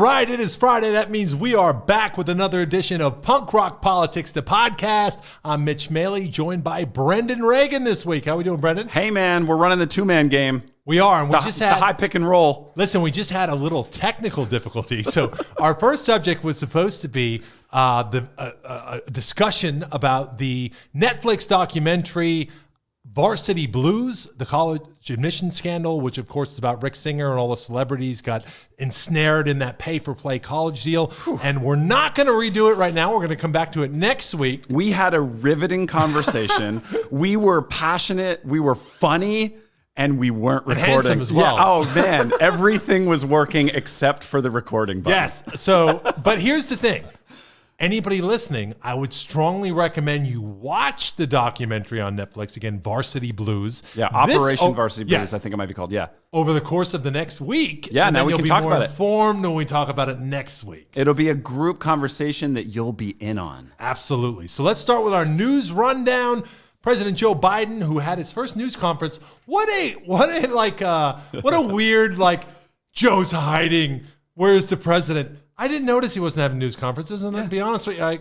right, it is Friday. That means we are back with another edition of Punk Rock Politics, the podcast. I'm Mitch Maley, joined by Brendan Ragan this week. How we doing, Brendan? Hey, man, we're running the two-man game. We are, and we just had the high pick and roll. Listen, we just had a little technical difficulty. So our first subject was supposed to be a discussion about the Netflix documentary Varsity Blues, the college admission scandal, which of course is about Rick Singer and all the celebrities got ensnared in that pay-for-play college deal. Whew. And we're not going to redo it right now. We're going to come back to it next week. We had a riveting conversation. We were passionate. We were funny. And we weren't recording. And handsome as well. Yeah. Oh, man. Everything was working except for the recording button. Yes. So, but here's the thing. Anybody listening, I would strongly recommend you watch the documentary on Netflix, again, Varsity Blues. Yeah, Operation Varsity Blues, yes. I think it might be called, yeah. Over the course of the next week. Yeah, now we can talk about it. You'll be more informed when we talk about it next week. It'll be a group conversation that you'll be in on. Absolutely. So let's start with our news rundown. President Joe Biden, who had his first news conference, what a weird, Joe's hiding. Where's the president? I didn't notice he wasn't having news conferences, and to be honest with you, I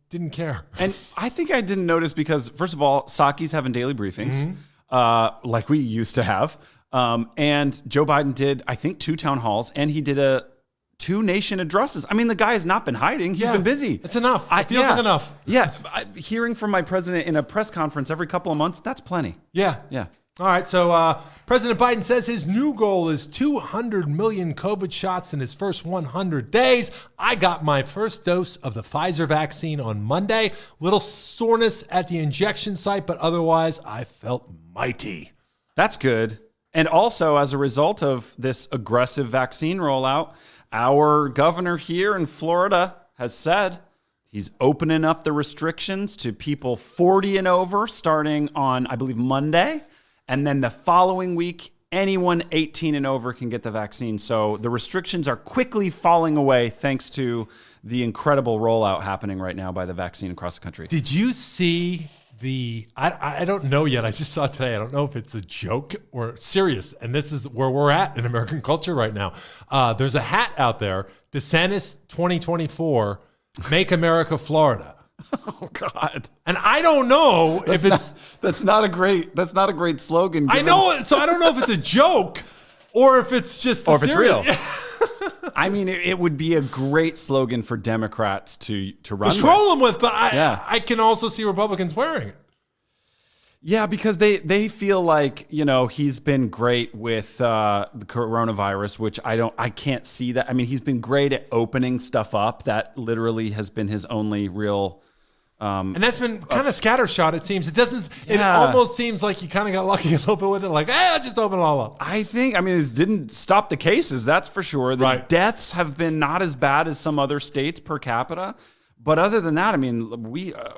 didn't care. And I think I didn't notice because, first of all, Saki's having daily briefings, like we used to have. And Joe Biden did, I think, 2 town halls, and he did 2 nation addresses. I mean, the guy has not been hiding. He's been busy. It's enough. It feels like enough. Yeah. Hearing from my president in a press conference every couple of months, that's plenty. Yeah. Yeah. All right. So President Biden says his new goal is 200 million COVID shots in his first 100 days. I got my first dose of the Pfizer vaccine on Monday. Little soreness at the injection site, but otherwise I felt mighty. That's good. And also, as a result of this aggressive vaccine rollout, our governor here in Florida has said he's opening up the restrictions to people 40 and over starting on, I believe, Monday. And then the following week, anyone 18 and over can get the vaccine. So the restrictions are quickly falling away thanks to the incredible rollout happening right now by the vaccine across the country. Did you see I don't know yet. I just saw it today. I don't know if it's a joke or serious. And this is where we're at in American culture right now. There's a hat out there, DeSantis 2024, Make America Florida. Oh God! And I don't know if it's that's not a great slogan. I know it, so I don't know if it's a joke or if it's just or if it's real. I mean, it would be a great slogan for Democrats to run to troll them with, but I can also see Republicans wearing it. Yeah, because they feel like, he's been great with the coronavirus, which I can't see that. I mean, he's been great at opening stuff up. That literally has been his only real. And that's been kind of scattershot, it seems. It almost seems like you kind of got lucky a little bit with it. Like, let's just open it all up. It didn't stop the cases, that's for sure. The deaths have been not as bad as some other states per capita. But other than that,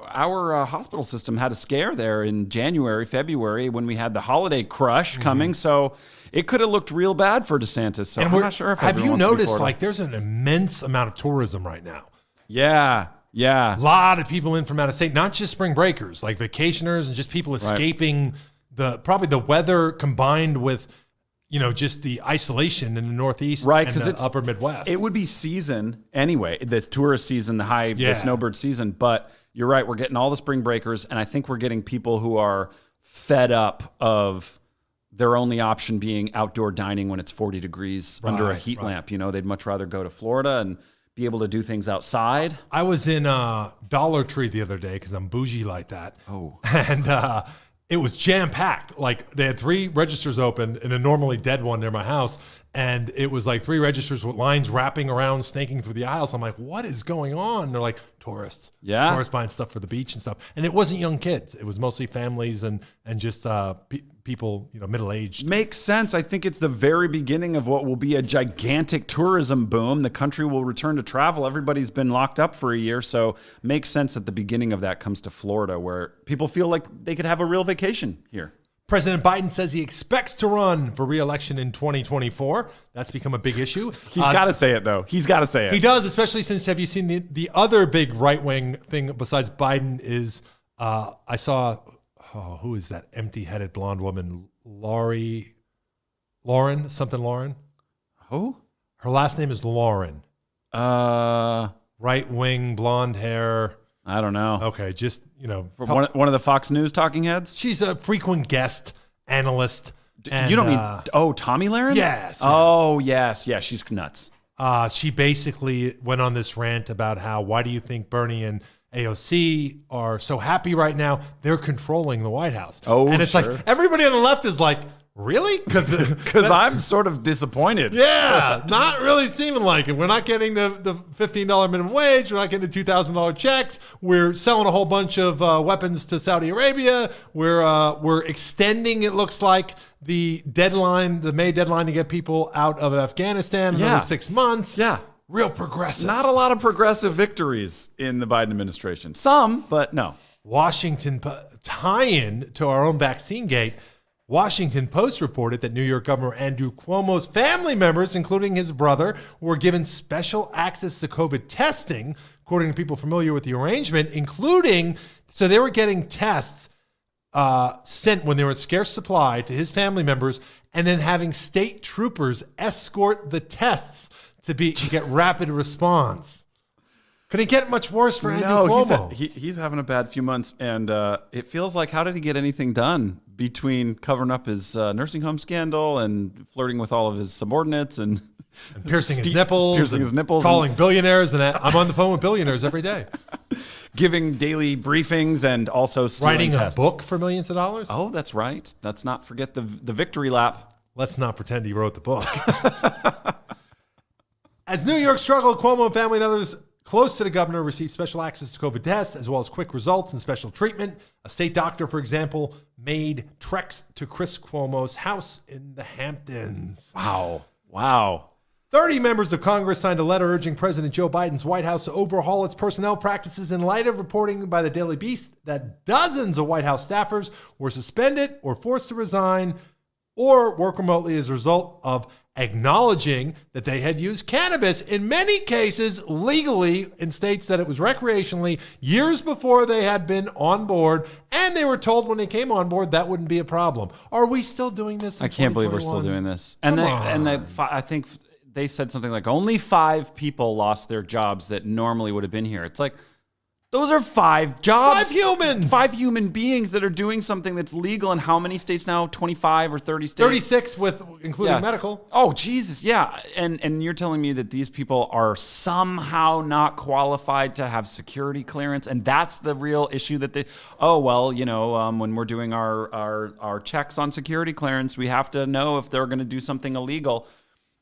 our hospital system had a scare there in January, February when we had the holiday crush coming. So it could have looked real bad for DeSantis. So I'm not sure if have you noticed there's an immense amount of tourism right now? Yeah. Yeah. A lot of people in from out of state, not just spring breakers, like vacationers and just people escaping probably the weather combined with, just the isolation in the Northeast and the upper Midwest. It would be season anyway, the tourist season, the snowbird season. But you're right, we're getting all the spring breakers, and I think we're getting people who are fed up of their only option being outdoor dining when it's 40 degrees under a heat lamp. They'd much rather go to Florida and be able to do things outside. I was in Dollar Tree the other day because I'm bougie like that. Oh. And it was jam-packed. Like, they had 3 registers open and a normally dead one near my house. And it was like 3 registers with lines wrapping around, snaking through the aisles. I'm like, what is going on? And they're like, tourists. Yeah. Tourists buying stuff for the beach and stuff. And it wasn't young kids. It was mostly families and just people, middle-aged. Makes sense. I think it's the very beginning of what will be a gigantic tourism boom. The country will return to travel. Everybody's been locked up for a year. So makes sense that the beginning of that comes to Florida, where people feel like they could have a real vacation here. President Biden says he expects to run for re-election in 2024. That's become a big issue. He's got to say it, though. He's got to say it. He does, especially since, have you seen the other big right-wing thing besides Biden is, I saw, who is that empty-headed blonde woman? Lauren? Who? Her last name is Lauren. Right wing, blonde hair. I don't know. Okay, just, One of the Fox News talking heads? she's a frequent guest analyst. And, You don't mean Tommy Lahren? Yes. Oh, yes. Yeah, she's nuts. She basically went on this rant about why do you think Bernie and AOC are so happy right now? They're controlling the White House. Oh, and it's sure. like everybody on the left is like, really? Because I'm sort of disappointed. Yeah, not really seeming like it. We're not getting the $15 minimum wage. We're not getting the $2,000 checks. We're selling a whole bunch of weapons to Saudi Arabia. We're extending, it looks like, the May deadline to get people out of Afghanistan another 6 months. Yeah. Real progressive. Not a lot of progressive victories in the Biden administration. Some, but no. Washington tie-in to our own vaccine gate. Washington Post reported that New York Governor Andrew Cuomo's family members, including his brother, were given special access to COVID testing, according to people familiar with the arrangement, so they were getting tests sent when they were in scarce supply to his family members, and then having state troopers escort the tests to get rapid response. Could it get much worse for Andrew Cuomo? He's having a bad few months, and it feels like, how did he get anything done between covering up his nursing home scandal and flirting with all of his subordinates and piercing his nipples, calling billionaires, and I'm on the phone with billionaires every day. Giving daily briefings and also stealing writing tests. A book for millions of dollars? Oh, that's right. Let's not forget the victory lap. Let's not pretend he wrote the book. As New York struggled, Cuomo and family and others close to the governor received special access to COVID tests, as well as quick results and special treatment. A state doctor, for example, made treks to Chris Cuomo's house in the Hamptons. Wow. 30 members of Congress signed a letter urging President Joe Biden's White House to overhaul its personnel practices in light of reporting by the Daily Beast that dozens of White House staffers were suspended or forced to resign or work remotely as a result of acknowledging that they had used cannabis, in many cases legally in states that it was recreationally, years before they had been on board, and they were told when they came on board that wouldn't be a problem. Are we still doing this in I can't believe we're still doing this. I think they said something like only 5 people lost their jobs that normally would have been here. It's like, those are 5 jobs. 5 humans. 5 human beings that are doing something that's legal in how many states now? 25 or 30 states? 36 including medical. Oh, Jesus, yeah. And you're telling me that these people are somehow not qualified to have security clearance, and that's the real issue that when we're doing our checks on security clearance, we have to know if they're going to do something illegal.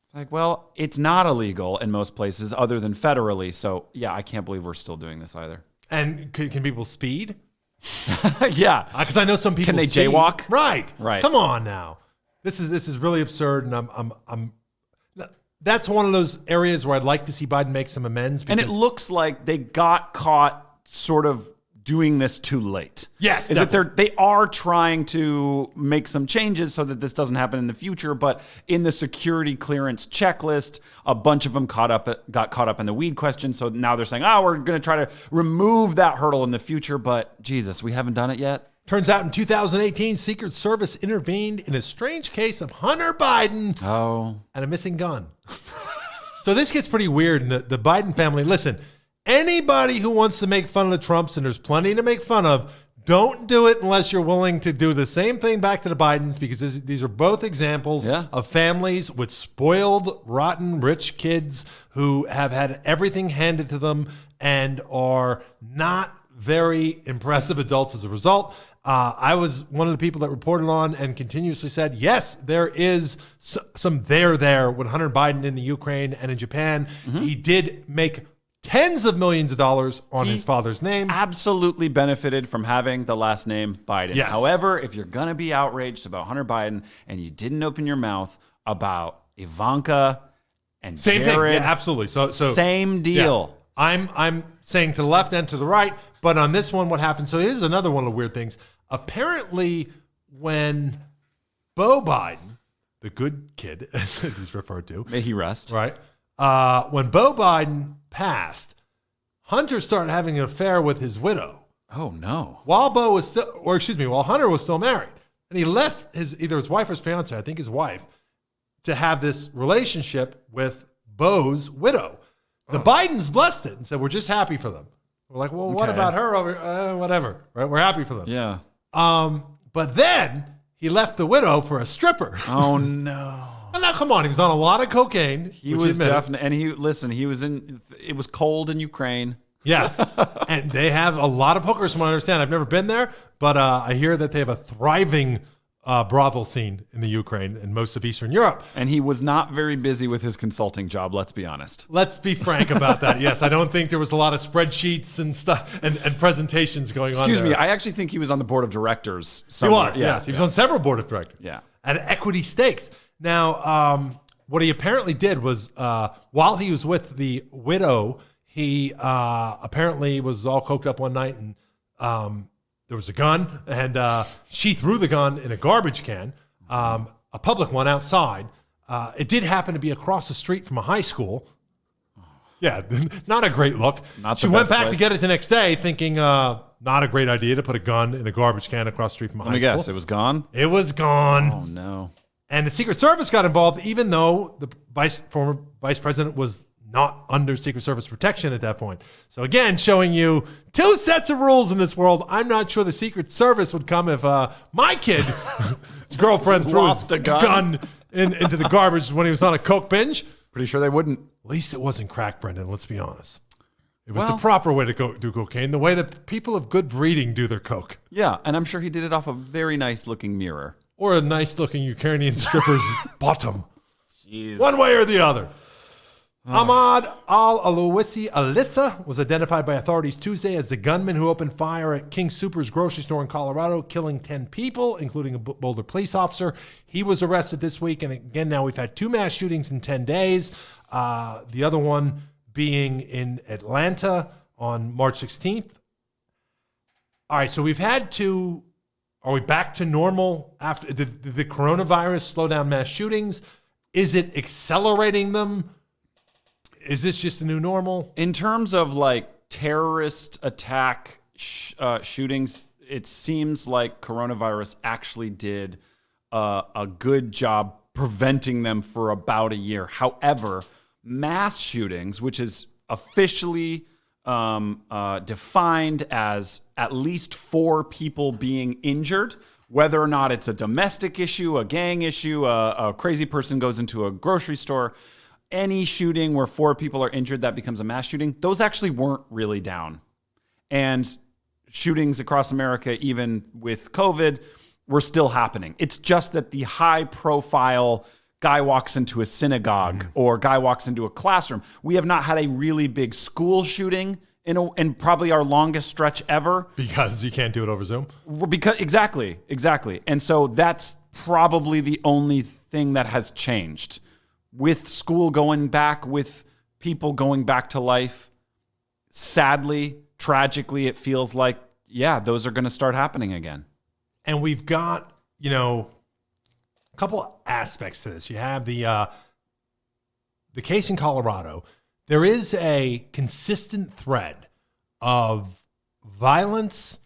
It's like, well, it's not illegal in most places other than federally. So, yeah, I can't believe we're still doing this either. And can people speed? Yeah, because I know some people. Can they speed. jaywalk? Right. Right. Come on now. This is really absurd, and I'm. That's one of those areas where I'd like to see Biden make some amends. And it looks like they got caught sort of doing this too late. Yes, is that they are trying to make some changes so that this doesn't happen in the future, but in the security clearance checklist, a bunch of them got caught up in the weed question, so now they're saying, we're going to try to remove that hurdle in the future, but Jesus, we haven't done it yet. Turns out in 2018, Secret Service intervened in a strange case of Hunter Biden and a missing gun. So this gets pretty weird, and the Biden family, listen, anybody who wants to make fun of the Trumps, and there's plenty to make fun of, don't do it unless you're willing to do the same thing back to the Bidens, because these are both examples of families with spoiled, rotten, rich kids who have had everything handed to them and are not very impressive adults as a result. I was one of the people that reported on and continuously said, yes, there is some there with Hunter Biden in the Ukraine and in Japan. Mm-hmm. He did make tens of millions of dollars on his father's name. Absolutely benefited from having the last name Biden. Yes. However, if you're going to be outraged about Hunter Biden and you didn't open your mouth about Ivanka and same Jared, thing. Yeah, absolutely. So same deal. Yeah. I'm saying to the left and to the right, but on this one, what happened? So here's another one of the weird things. Apparently, when Beau Biden, the good kid, as he's referred to, may he rest, right? When Beau Biden passed, Hunter started having an affair with his widow. Oh no! While Hunter was still married, and he left either his wife or his fiance, I think his wife, to have this relationship with Beau's widow. The Bidens blessed it and said, we're just happy for them. We're like, well, what Okay. about her? Whatever. Right? We're happy for them. Yeah. But then he left the widow for a stripper. Oh no. And now, come on, he was on a lot of cocaine. He was definitely, and he was in. It was cold in Ukraine. Yes, and they have a lot of hookers. From what I understand, I've never been there, but I hear that they have a thriving brothel scene in the Ukraine and most of Eastern Europe. And he was not very busy with his consulting job. Let's be honest. Let's be frank about that. Yes, I don't think there was a lot of spreadsheets and stuff and presentations going on. Excuse there. me. I actually think he was on the board of directors. He Somewhere. was. Yes, he was on several board of directors. Yeah. At equity stakes. Now, what he apparently did was while he was with the widow, he apparently was all coked up one night and there was a gun and she threw the gun in a garbage can, a public one outside. It did happen to be across the street from a high school. Yeah, not a great look. She went back to get it the next day thinking not a great idea to put a gun in a garbage can across the street from a high school. Let me guess. It was gone? It was gone. Oh, no. And the Secret Service got involved, even though the former vice president was not under Secret Service protection at that point. So again, showing you two sets of rules in this world. I'm not sure the Secret Service would come if my kid, his girlfriend, threw Lost his a gun. into the garbage when he was on a coke binge. Pretty sure they wouldn't. At least it wasn't crack, Brendan. Let's be honest. It was the proper way to do cocaine, the way that people of good breeding do their coke. Yeah, and I'm sure he did it off a very nice-looking mirror. Or a nice-looking Ukrainian stripper's bottom. Jeez. One way or the other. Ahmad al-Alouisi Alyssa was identified by authorities Tuesday as the gunman who opened fire at King Soopers grocery store in Colorado, killing 10 people, including a Boulder police officer. He was arrested this week, and again, now we've had 2 mass shootings in 10 days. The other one being in Atlanta on March 16th. All right, so we've had 2. Are we back to normal after the coronavirus slow down mass shootings? Is it accelerating them? Is this just a new normal? In terms of like terrorist attack shootings, it seems like coronavirus actually did a good job preventing them for about a year. However, mass shootings, which is officially defined as at least 4 people being injured, whether or not it's a domestic issue, a gang issue, a crazy person goes into a grocery store, any shooting where 4 people are injured, that becomes a mass shooting. Those actually weren't really down. And shootings across America, even with COVID, were still happening. It's just that the high profile guy walks into a synagogue or guy walks into a classroom. We have not had a really big school shooting in probably our longest stretch ever. Because you can't do it over Zoom? Because exactly. And so that's probably the only thing that has changed. With school going back, with people going back to life, sadly, tragically, it feels like, yeah, those are going to start happening again. And we've got, a couple aspects to this. You have the case in Colorado. There is a consistent thread of violence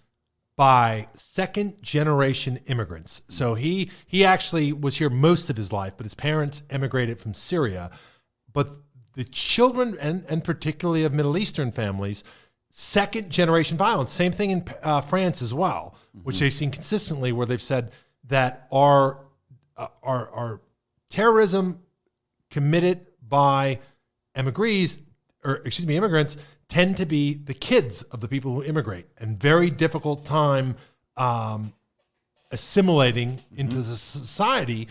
by second-generation immigrants. So he actually was here most of his life, but his parents emigrated from Syria. But the children, and particularly of Middle Eastern families, second-generation violence. Same thing in France as well, which they've seen consistently, where they've said that our terrorism committed by immigrants tend to be the kids of the people who immigrate, and very difficult time assimilating into the society.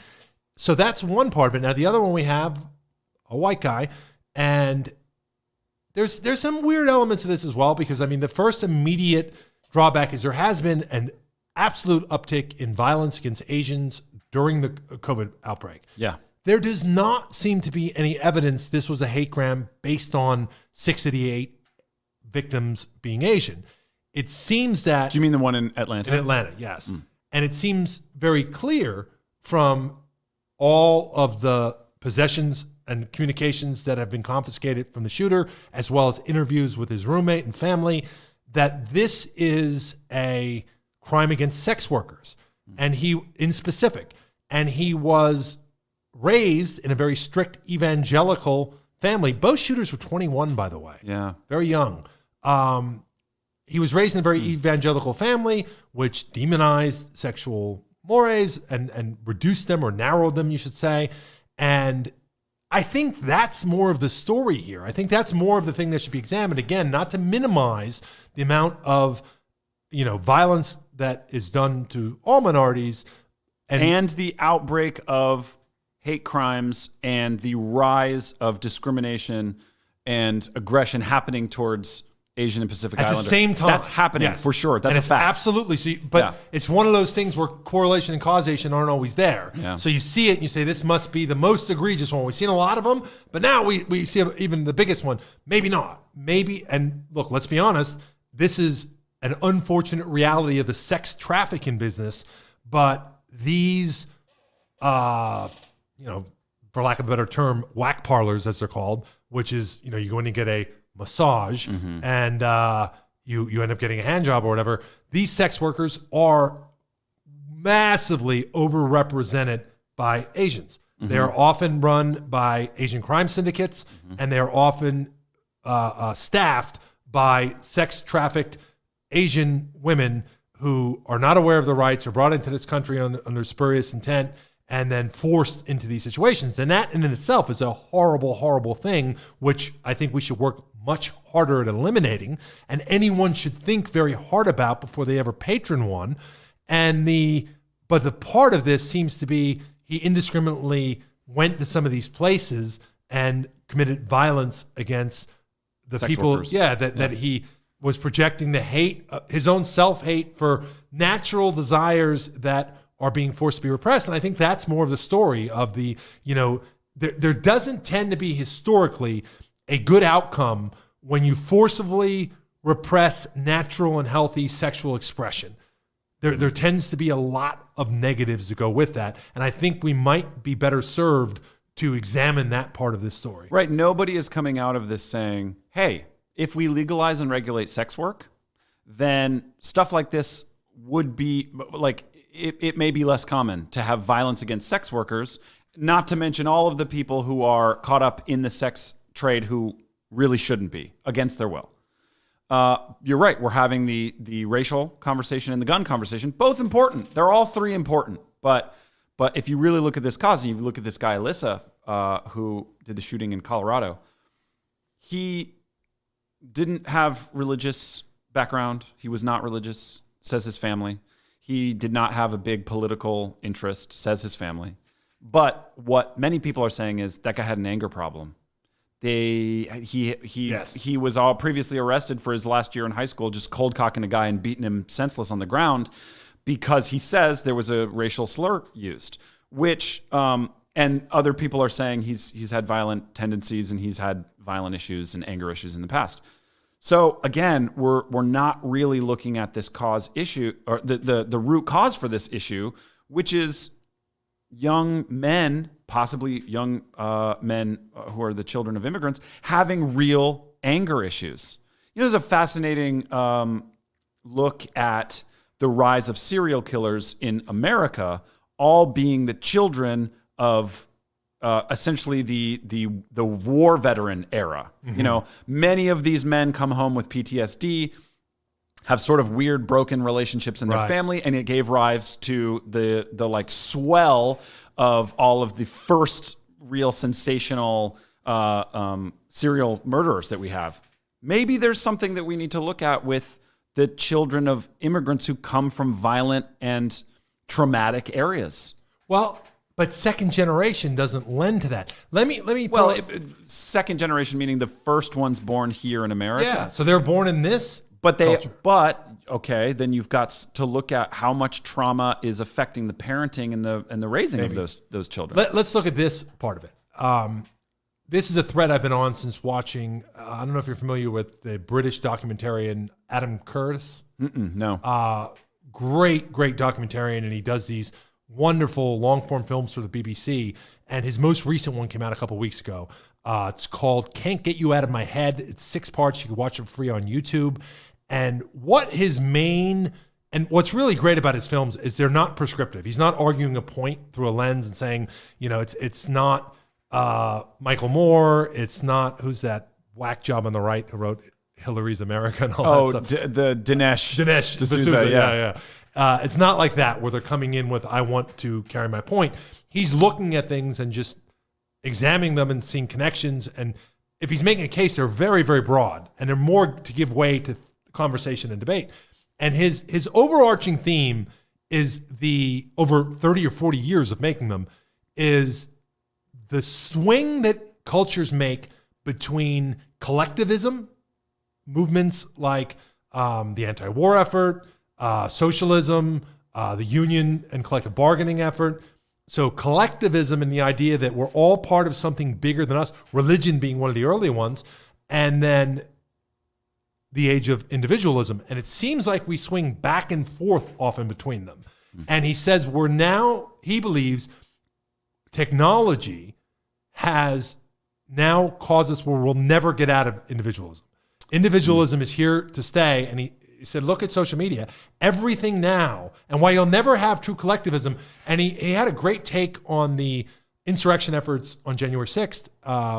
So that's one part of it. Now, the other one, we have a white guy, and there's some weird elements of this as well, because, the first immediate drawback is there has been an absolute uptick in violence against Asians during the COVID outbreak. Yeah. There does not seem to be any evidence this was a hate crime based on 6 of the 8 victims being Asian. It seems that... Do you mean the one in Atlanta? In Atlanta, yes. And it seems very clear from all of the possessions and communications that have been confiscated from the shooter, as well as interviews with his roommate and family, that this is a crime against sex workers. And he was raised in a very strict evangelical family. Both shooters were 21, by the way. Yeah. Very young. He was raised in a very evangelical family, which demonized sexual mores and reduced them, or narrowed them, you should say. And I think that's more of the story here. I think that's more of the thing that should be examined. Again, not to minimize the amount of, violence that is done to all minorities. And the outbreak of hate crimes and the rise of discrimination and aggression happening towards Asian and Pacific Islanders. At the same time. That's happening for sure. That's a fact. Absolutely. So, it's one of those things where correlation and causation aren't always there. Yeah. So you see it and you say, this must be the most egregious one. We've seen a lot of them, but now we see even the biggest one. Maybe not. Maybe. And look, let's be honest. This is an unfortunate reality of the sex trafficking business. But these, for lack of a better term, whack parlors, as they're called, which is, you go in and get a massage and you end up getting a hand job or whatever. These sex workers are massively overrepresented by Asians. They are often run by Asian crime syndicates, and they are often staffed by sex trafficked Asian women who are not aware of the rights, are brought into this country under spurious intent, and then forced into these situations. And that in itself is a horrible, horrible thing, which I think we should work much harder at eliminating, and anyone should think very hard about before they ever patron one. But the part of this seems to be he indiscriminately went to some of these places and committed violence against the Sex people. workers. That he was projecting the hate, his own self-hate for natural desires that are being forced to be repressed. And I think that's more of the story of there doesn't tend to be historically a good outcome when you forcibly repress natural and healthy sexual expression. There tends to be a lot of negatives to go with that. And I think we might be better served to examine that part of this story. Right. Nobody is coming out of this saying, hey, if we legalize and regulate sex work, then stuff like this would be like, it may be less common to have violence against sex workers, not to mention all of the people who are caught up in the sex trade who really shouldn't be, against their will. You're right. We're having the racial conversation and the gun conversation, both important. They're all three important. But if you really look at this cause, and you look at this guy, Alyssa, who did the shooting in Colorado, he didn't have religious background. He was not religious, says his family. He did not have a big political interest, says his family. But what many people are saying is that guy had an anger problem. He was all previously arrested for his last year in high school, just cold cocking a guy and beating him senseless on the ground because he says there was a racial slur used, which and other people are saying he's had violent tendencies and he's had violent issues and anger issues in the past. So again, we're not really looking at this cause issue, or the root cause for this issue, which is young men, possibly young men who are the children of immigrants, having real anger issues. There's a fascinating look at the rise of serial killers in America, all being the children of essentially the war veteran era. Mm-hmm. Many of these men come home with PTSD, have sort of weird broken relationships in their family, and it gave rise to the like swell of all of the first real sensational serial murderers that we have. Maybe there's something that we need to look at with the children of immigrants who come from violent and traumatic areas. Well, but second generation doesn't lend to that. Let me. Second generation meaning the first ones born here in America. Yeah, so they're born in this. Okay, then you've got to look at how much trauma is affecting the parenting and the raising of those children. Let's look at this part of it. This is a thread I've been on since watching. I don't know if you're familiar with the British documentarian Adam Curtis. No. Great documentarian, and he does these wonderful long-form films for the BBC. And his most recent one came out a couple weeks ago. It's called Can't Get You Out of My Head. It's 6 parts. You can watch it free on YouTube. And what's really great about his films is they're not prescriptive. He's not arguing a point through a lens and saying, it's not Michael Moore. It's not, who's that whack job on the right who wrote Hillary's America and all that stuff. The Dinesh D'Souza, yeah. It's not like that where they're coming in with, I want to carry my point. He's looking at things and just examining them and seeing connections. And if he's making a case, they're very, very broad. And they're more to give way to conversation and debate. And his overarching theme is the, over 30 or 40 years of making them, is the swing that cultures make between collectivism, movements like the anti-war effort, socialism, the union and collective bargaining effort. So collectivism and the idea that we're all part of something bigger than us, religion being one of the early ones, and then the age of individualism. And it seems like we swing back and forth often between them. And he says he believes technology has now caused us where we'll never get out of individualism. Individualism is here to stay. And he said, look at social media, everything now, and why you'll never have true collectivism. And he had a great take on the insurrection efforts on January 6th,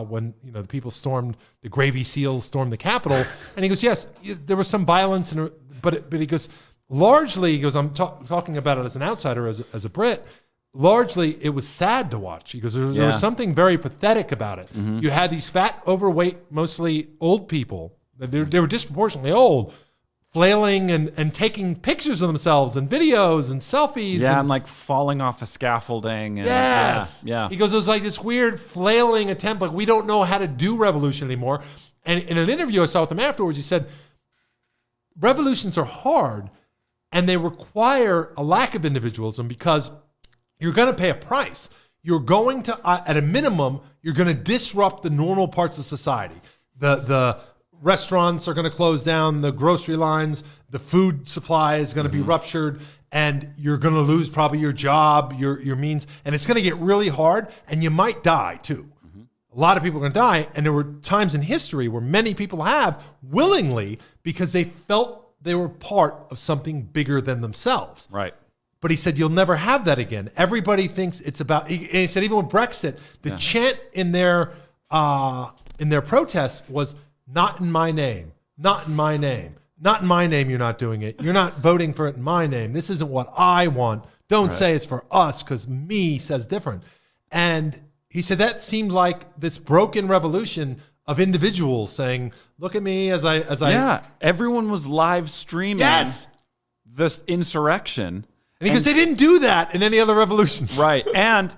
when the people stormed, the Gravy Seals stormed the Capitol. And he goes, yes, there was some violence, but he goes, largely, he goes, I'm talking about it as an outsider, as a Brit, largely it was sad to watch. He goes, there was something very pathetic about it. Mm-hmm. You had these fat, overweight, mostly old people, they were disproportionately old, flailing and taking pictures of themselves and videos and selfies. Yeah, and like falling off a scaffolding. And, yes. Yeah. He goes, it was like this weird flailing attempt, like we don't know how to do revolution anymore. And in an interview I saw with him afterwards, he said, revolutions are hard and they require a lack of individualism because you're going to pay a price. You're going to, at a minimum, you're going to disrupt the normal parts of society. The restaurants are going to close down, the grocery lines, the food supply is going to be ruptured, and you're going to lose probably your job, your means, and it's going to get really hard, and you might die too. A lot of people are going to die, and there were times in history where many people have willingly because they felt they were part of something bigger than themselves. Right. But he said, you'll never have that again. Everybody thinks it's about, and he said, even with Brexit, the chant in their protests was, not in my name, not in my name, not in my name, you're not doing it. You're not voting for it in my name. This isn't what I want. Don't say it's for us because me says different. And he said that seemed like this broken revolution of individuals saying, look at me as I. Yeah, everyone was live streaming this insurrection. And because they didn't do that in any other revolutions. Right. And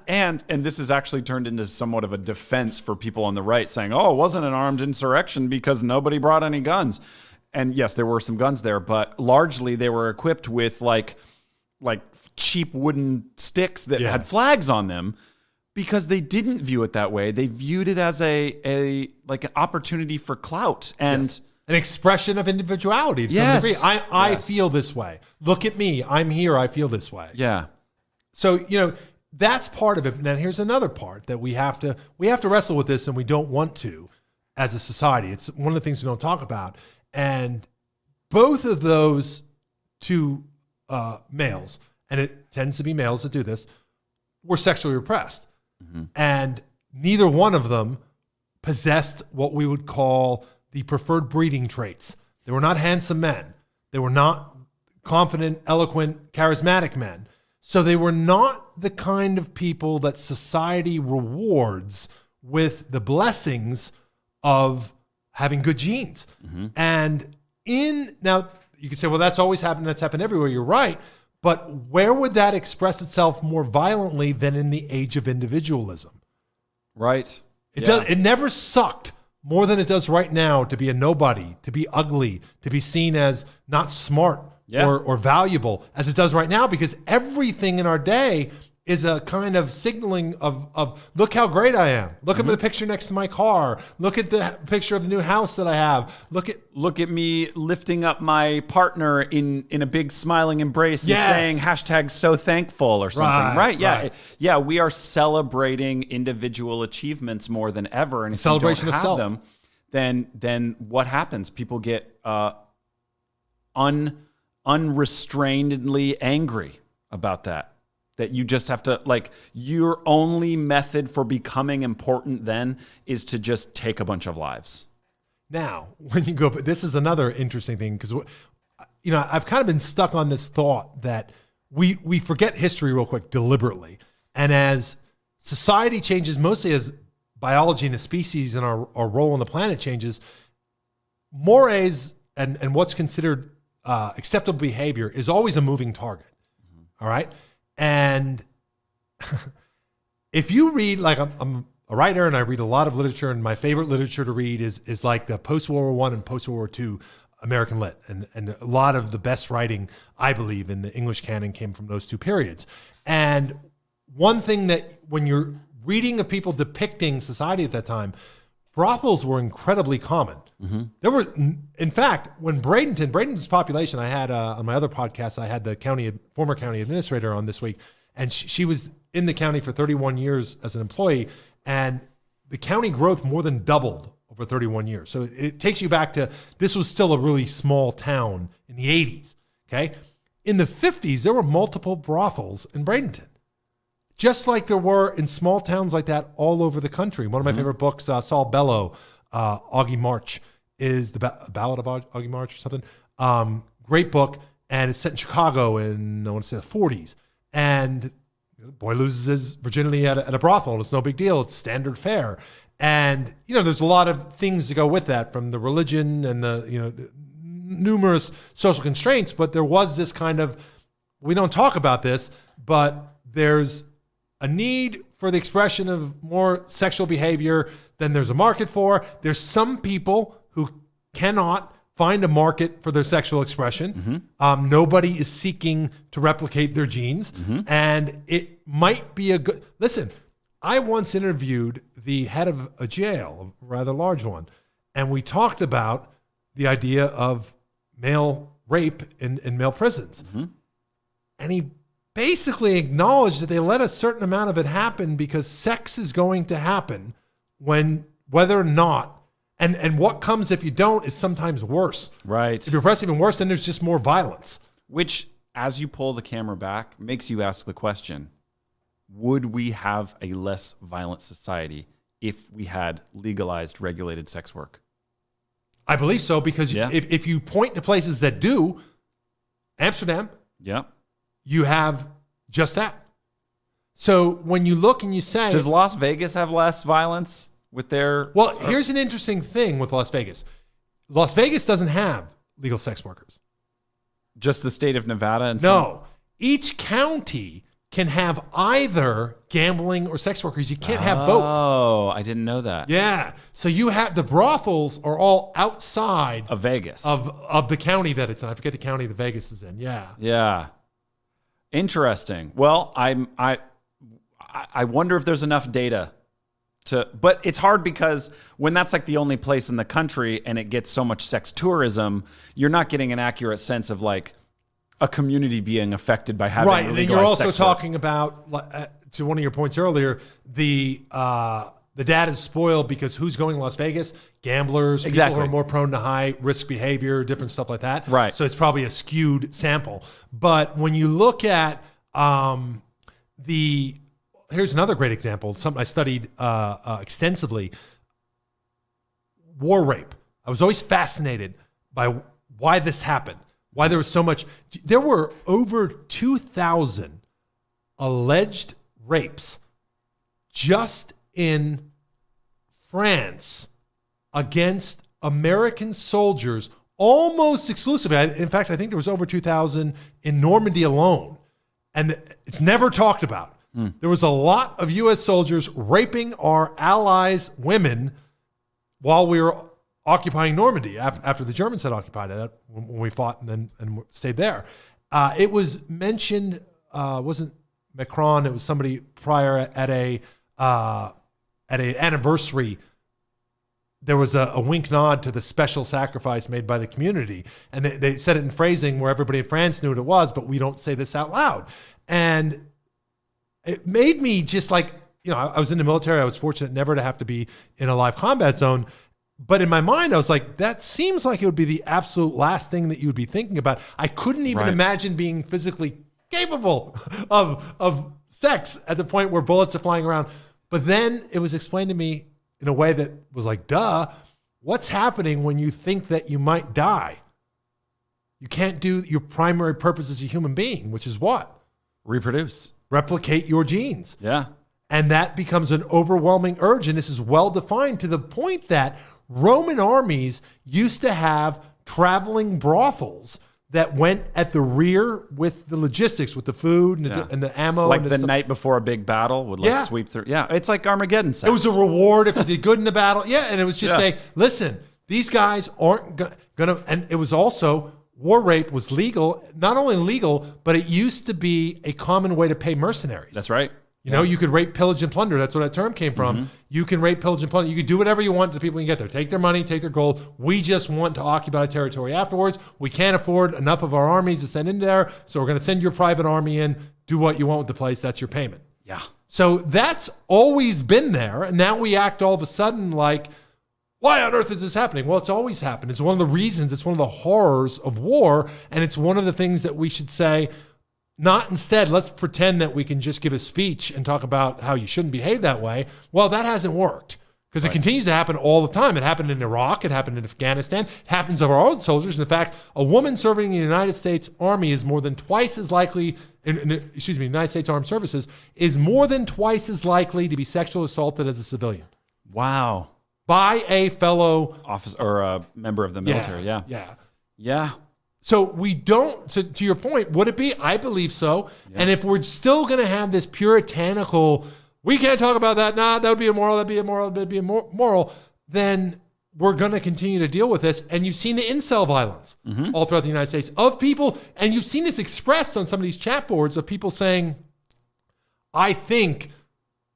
this has actually turned into somewhat of a defense for people on the right saying, oh, it wasn't an armed insurrection because nobody brought any guns. And yes, there were some guns there, but largely they were equipped with like cheap wooden sticks that had flags on them because they didn't view it that way. They viewed it as an opportunity for clout and an expression of individuality to some degree. I feel this way. Look at me. I'm here. I feel this way. Yeah. So, that's part of it. Now, here's another part that we have to wrestle with this, and we don't want to as a society. It's one of the things we don't talk about. And both of those two males, and it tends to be males that do this, were sexually repressed. Mm-hmm. And neither one of them possessed what we would call the preferred breeding traits. They were not handsome men. They were not confident, eloquent, charismatic men. So they were not the kind of people that society rewards with the blessings of having good genes. Mm-hmm. And now you can say, well, that's always happened. That's happened everywhere. You're right. But where would that express itself more violently than in the age of individualism? Right. It never sucked more than it does right now to be a nobody, to be ugly, to be seen as not smart or valuable as it does right now, because everything in our day is a kind of signaling of look how great I am. Look at the picture next to my car. Look at the picture of the new house that I have. Look at me lifting up my partner in a big smiling embrace and saying hashtag so thankful or something. Right. Yeah. Yeah. We are celebrating individual achievements more than ever. And if celebration you don't of have self. them, then what happens? People get unrestrainedly angry about that. That you just have to, like, your only method for becoming important then is to just take a bunch of lives. Now, when you go, but this is another interesting thing because, I've kind of been stuck on this thought that we forget history real quick deliberately. And as society changes, mostly as biology and the species and our role on the planet changes, mores and what's considered acceptable behavior is always a moving target. All right. And if you read, like I'm a writer and I read a lot of literature, and my favorite literature to read is like the post-World War I and post-World War II American lit. And a lot of the best writing, I believe, in the English canon came from those two periods. And one thing that when you're reading of people depicting society at that time, brothels were incredibly common. Mm-hmm. There were, in fact, when Bradenton's population, I had on my other podcast, I had the former county administrator on this week, and she was in the county for 31 years as an employee, and the county growth more than doubled over 31 years. So it takes you back to, this was still a really small town in the 80s, okay? In the 50s, there were multiple brothels in Bradenton, just like there were in small towns like that all over the country. One of my favorite books, Saul Bellow, Augie March, is the Ballad of Augie March or something. Great book, and it's set in Chicago in, I want to say, the 40s. And the boy loses his virginity at a brothel. It's no big deal. It's standard fare. And, there's a lot of things to go with that, from the religion and the numerous social constraints. But there was this kind of, we don't talk about this, but there's a need for the expression of more sexual behavior than there's a market for. There's some people who cannot find a market for their sexual expression. Mm-hmm. Nobody is seeking to replicate their genes. Mm-hmm. And it might be a good... Listen, I once interviewed the head of a jail, a rather large one, and we talked about the idea of male rape in male prisons. Mm-hmm. And he basically acknowledged that they let a certain amount of it happen because sex is going to happen whether or not, and what comes if you don't is sometimes worse. Right. If you're pressed even worse, then there's just more violence. Which, as you pull the camera back, makes you ask the question, would we have a less violent society if we had legalized, regulated sex work? I believe so, because if you point to places that do, Amsterdam, you have just that. So when you look and you say... Does Las Vegas have less violence with their... Well, here's an interesting thing with Las Vegas. Las Vegas doesn't have legal sex workers. Just the state of Nevada? And no. Each county can have either gambling or sex workers. You can't have both. Oh, I didn't know that. Yeah. So you have... The brothels are all outside... Of Vegas. Of the county that it's in. I forget the county that Vegas is in. Yeah. Yeah. Interesting. Well, I wonder if there's enough data but it's hard because when that's like the only place in the country and it gets so much sex tourism, you're not getting an accurate sense of like a community being affected by having right. And then you're also talking about, to one of your points earlier, the data is spoiled because who's going to Las Vegas? Gamblers, exactly. People who are more prone to high risk behavior, different stuff like that. Right. So it's probably a skewed sample. But when you look at here's another great example, something I studied extensively, war rape. I was always fascinated by why this happened, why there was so much. There were over 2,000 alleged rapes just in France against American soldiers, almost exclusively. In fact, I think there was over 2,000 in Normandy alone. And it's never talked about. There was a lot of U.S. soldiers raping our allies' women while we were occupying Normandy after the Germans had occupied it when we fought and stayed there. It was mentioned, wasn't Macron, it was somebody prior at an anniversary. There was a wink nod to the special sacrifice made by the community. And they said it in phrasing where everybody in France knew what it was, but we don't say this out loud. And it made me just like, I was in the military. I was fortunate never to have to be in a live combat zone. But in my mind, I was like, that seems like it would be the absolute last thing that you would be thinking about. I couldn't even imagine being physically capable of sex at the point where bullets are flying around. But then it was explained to me in a way that was like, duh, what's happening when you think that you might die? You can't do your primary purpose as a human being, which is what? Reproduce. Replicate your genes. Yeah. And that becomes an overwhelming urge. And this is well defined to the point that Roman armies used to have traveling brothels that went at the rear with the logistics, with the food and the ammo. Like and the stuff. night before a big battle would sweep through. Yeah, it's like Armageddon sex. It was a reward if you did good in the battle. Yeah, and it was just listen, these guys aren't gonna, and it was also, war rape was legal, not only legal, but it used to be a common way to pay mercenaries. That's right. You know, you could rape, pillage, and plunder. That's where that term came from. Mm-hmm. You can rape, pillage, and plunder. You could do whatever you want to the people you get there. Take their money, take their gold. We just want to occupy territory afterwards. We can't afford enough of our armies to send in there, so we're going to send your private army in. Do what you want with the place. That's your payment. Yeah. So that's always been there. And now we act all of a sudden like, why on earth is this happening? Well, it's always happened. It's one of the reasons. It's one of the horrors of war. And it's one of the things that we should say, not instead, let's pretend that we can just give a speech and talk about how you shouldn't behave that way. Well, that hasn't worked because it continues to happen all the time. It happened in Iraq. It happened in Afghanistan. It happens of our own soldiers. In fact, a woman serving in the United States Army is more than twice as likely, United States Armed Services is more than twice as likely to be sexually assaulted as a civilian. Wow. By a fellow officer or a member of the military. Yeah. So we don't, to your point, would it be? I believe so. Yeah. And if we're still going to have this puritanical, we can't talk about that, that would be immoral, that'd be immoral, that'd be immoral, then we're going to continue to deal with this. And you've seen the incel violence all throughout the United States of people, and you've seen this expressed on some of these chat boards of people saying, I think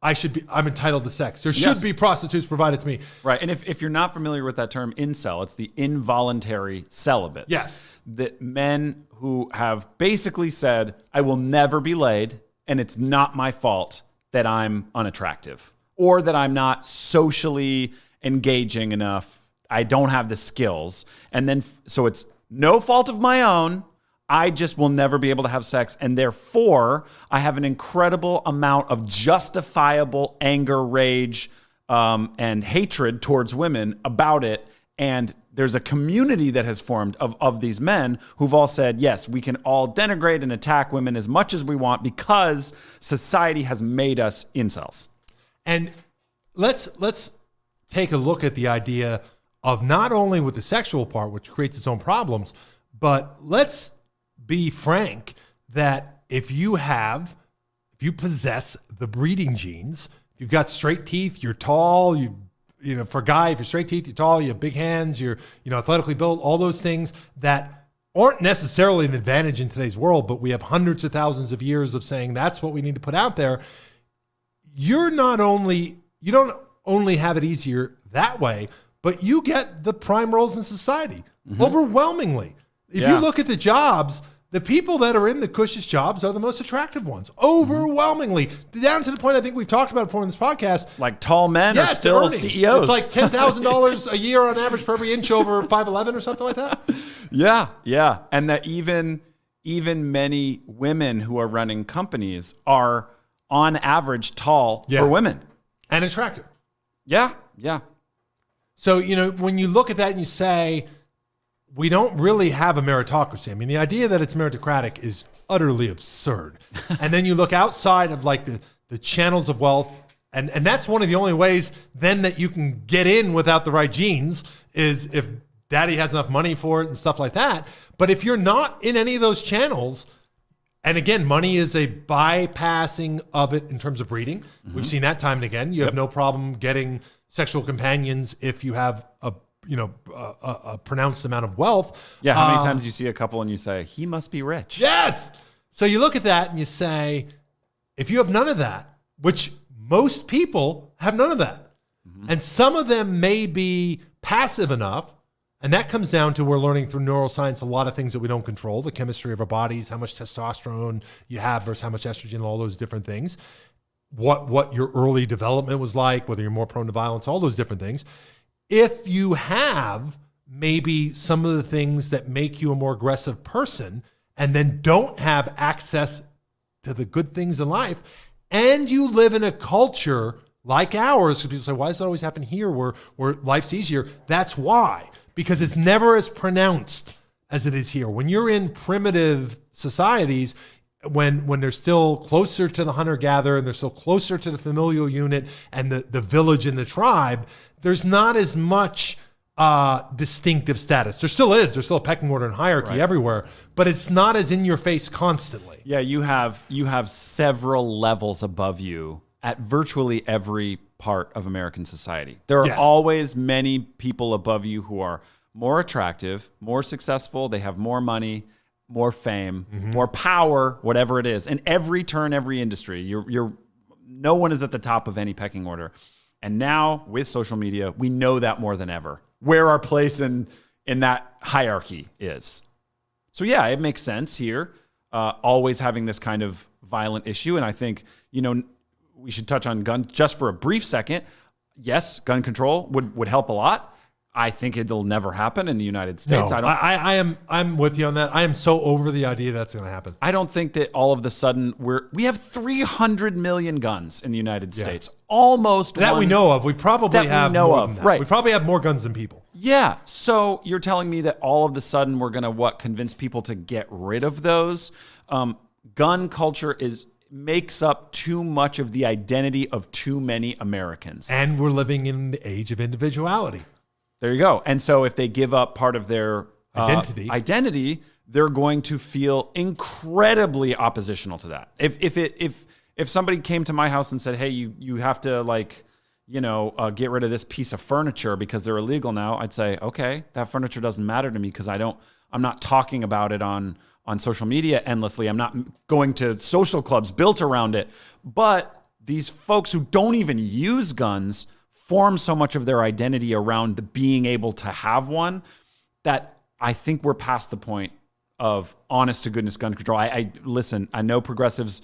I'm entitled to sex. There should be prostitutes provided to me. Right. And if you're not familiar with that term incel, it's the involuntary celibates. Yes. That men who have basically said, I will never be laid, and it's not my fault that I'm unattractive or that I'm not socially engaging enough. I don't have the skills. And then, so it's no fault of my own. I just will never be able to have sex, and therefore I have an incredible amount of justifiable anger, rage, and hatred towards women about it. And there's a community that has formed of these men who've all said, yes, we can all denigrate and attack women as much as we want because society has made us incels. And let's take a look at the idea of not only with the sexual part, which creates its own problems, but let's be frank that if you possess the breeding genes, you've got straight teeth, you're tall, for a guy, if you're straight teeth, you're tall, you have big hands, you're athletically built, all those things that aren't necessarily an advantage in today's world, but we have hundreds of thousands of years of saying that's what we need to put out there. You don't only have it easier that way, but you get the prime roles in society overwhelmingly. If you look at the jobs, the people that are in the cushiest jobs are the most attractive ones, overwhelmingly, down to the point I think we've talked about before in this podcast. Like tall men are still CEOs. It's like $10,000 a year on average for every inch over 5'11" or something like that. Yeah. And that even many women who are running companies are on average tall for women. And attractive. Yeah. So, when you look at that and you say, we don't really have a meritocracy. I mean, the idea that it's meritocratic is utterly absurd. And then you look outside of like the channels of wealth, and that's one of the only ways then that you can get in without the right genes is if daddy has enough money for it and stuff like that. But if you're not in any of those channels, and again, money is a bypassing of it in terms of breeding. We've seen that time and again. You have no problem getting sexual companions if you have a pronounced amount of wealth. Yeah, how many times you see a couple and you say, he must be rich? Yes! So you look at that and you say, if you have none of that, which most people have none of that, and some of them may be passive enough, and that comes down to we're learning through neuroscience a lot of things that we don't control, the chemistry of our bodies, how much testosterone you have versus how much estrogen, all those different things, what your early development was like, whether you're more prone to violence, all those different things. If you have maybe some of the things that make you a more aggressive person and then don't have access to the good things in life, and you live in a culture like ours. People say, why does it always happen here where life's easier? That's why, because it's never as pronounced as it is here. When you're in primitive societies, when they're still closer to the hunter-gatherer and they're still closer to the familial unit and the village and the tribe, there's not as much distinctive status. There still is. There's still a pecking order and hierarchy everywhere, but it's not as in your face constantly. Yeah, you have several levels above you at virtually every part of American society. There are always many people above you who are more attractive, more successful, they have more money, more fame, more power, whatever it is. In every turn, every industry, you're no one is at the top of any pecking order. And now with social media, we know that more than ever, where our place in that hierarchy is. So yeah, it makes sense here, always having this kind of violent issue. And I think, we should touch on guns just for a brief second. Yes, gun control would help a lot. I think it'll never happen in the United States. No, I'm with you on that. I am so over the idea that's going to happen. I don't think that all of the sudden we have 300 million guns in the United States. Almost that one, we know of. We probably have more than that. Right. We probably have more guns than people. Yeah. So you're telling me that all of the sudden we're going to convince people to get rid of those? Gun culture makes up too much of the identity of too many Americans. And we're living in the age of individuality. There you go. And so if they give up part of their identity, they're going to feel incredibly oppositional to that. If somebody came to my house and said, "Hey, you have to get rid of this piece of furniture because they're illegal now," I'd say, "Okay, that furniture doesn't matter to me because I'm not talking about it on social media endlessly. I'm not going to social clubs built around it." But these folks who don't even use guns form so much of their identity around being able to have one that I think we're past the point of honest to goodness gun control. Listen, I know progressives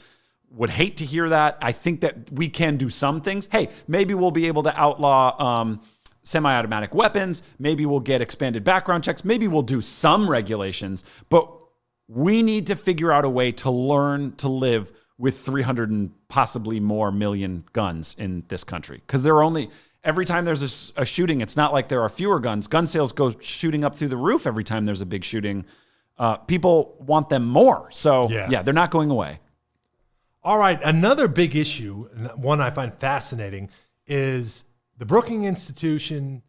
would hate to hear that. I think that we can do some things. Hey, maybe we'll be able to outlaw semi-automatic weapons. Maybe we'll get expanded background checks. Maybe we'll do some regulations, but we need to figure out a way to learn to live with 300 and possibly more million guns in this country. Because every time there's a shooting, it's not like there are fewer guns. Gun sales go shooting up through the roof every time there's a big shooting. People want them more. So yeah, they're not going away. All right. Another big issue, one I find fascinating, is the Brookings Institution,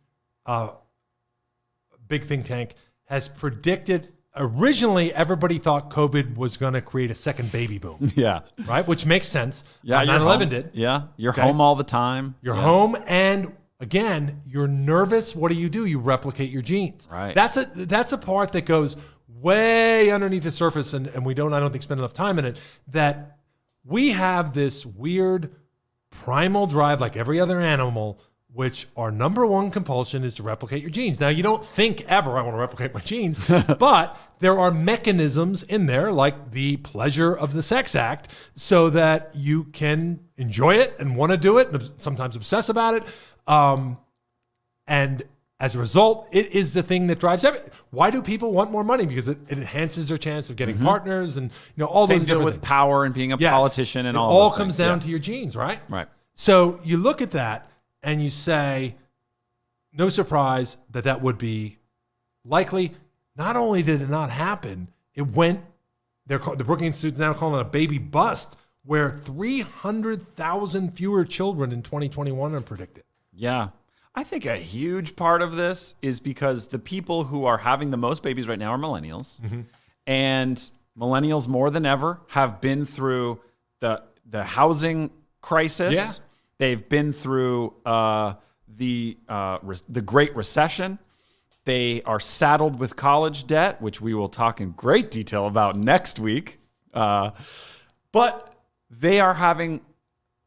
big think tank, has predicted. Originally, everybody thought COVID was going to create a second baby boom. Yeah. Right? Which makes sense. Yeah. 9/11 did. Yeah. You're home all the time. You're home. And again, you're nervous. What do? You replicate your genes. Right. That's a part that goes way underneath the surface. And I don't think, spend enough time in it, that we have this weird primal drive like every other animal, which our number one compulsion is to replicate your genes. Now, you don't think ever, I want to replicate my genes, but there are mechanisms in there, like the pleasure of the sex act, so that you can enjoy it and want to do it, and sometimes obsess about it. And as a result, it is the thing that drives everything. Why do people want more money? Because it enhances their chance of getting partners and all Same those deal different with things. power and being a politician and all It all those comes things. down to your genes, right? Right. So you look at that, and you say, no surprise that would be likely. Not only did it not happen, it went, the Brookings Institute is now calling it a baby bust, where 300,000 fewer children in 2021 are predicted. Yeah. I think a huge part of this is because the people who are having the most babies right now are millennials. Mm-hmm. And millennials more than ever have been through the housing crisis. Yeah. They've been through the Great Recession. They are saddled with college debt, which we will talk in great detail about next week. But they are having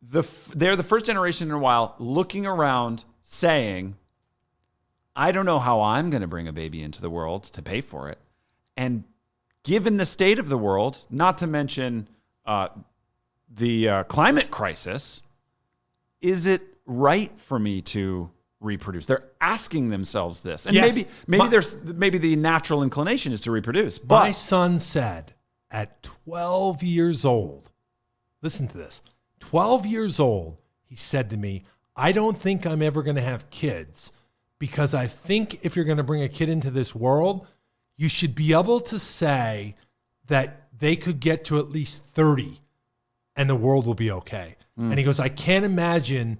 they're the first generation in a while looking around saying, I don't know how I'm going to bring a baby into the world to pay for it. And given the state of the world, not to mention the climate crisis, is it right for me to reproduce? They're asking themselves this. And yes. maybe the natural inclination is to reproduce. My son said at 12 years old, listen to this, 12 years old, he said to me, I don't think I'm ever going to have kids because I think if you're going to bring a kid into this world, you should be able to say that they could get to at least 30 and the world will be okay. And he goes, I can't imagine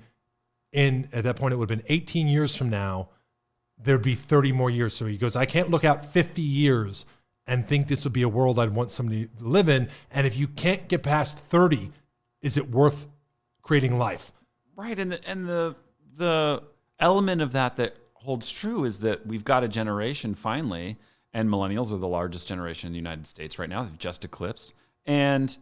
at that point, it would have been 18 years from now, there'd be 30 more years. So he goes, I can't look out 50 years and think this would be a world I'd want somebody to live in. And if you can't get past 30, is it worth creating life? Right. And the element of that holds true is that we've got a generation finally, and millennials are the largest generation in the United States right now. They've just eclipsed. And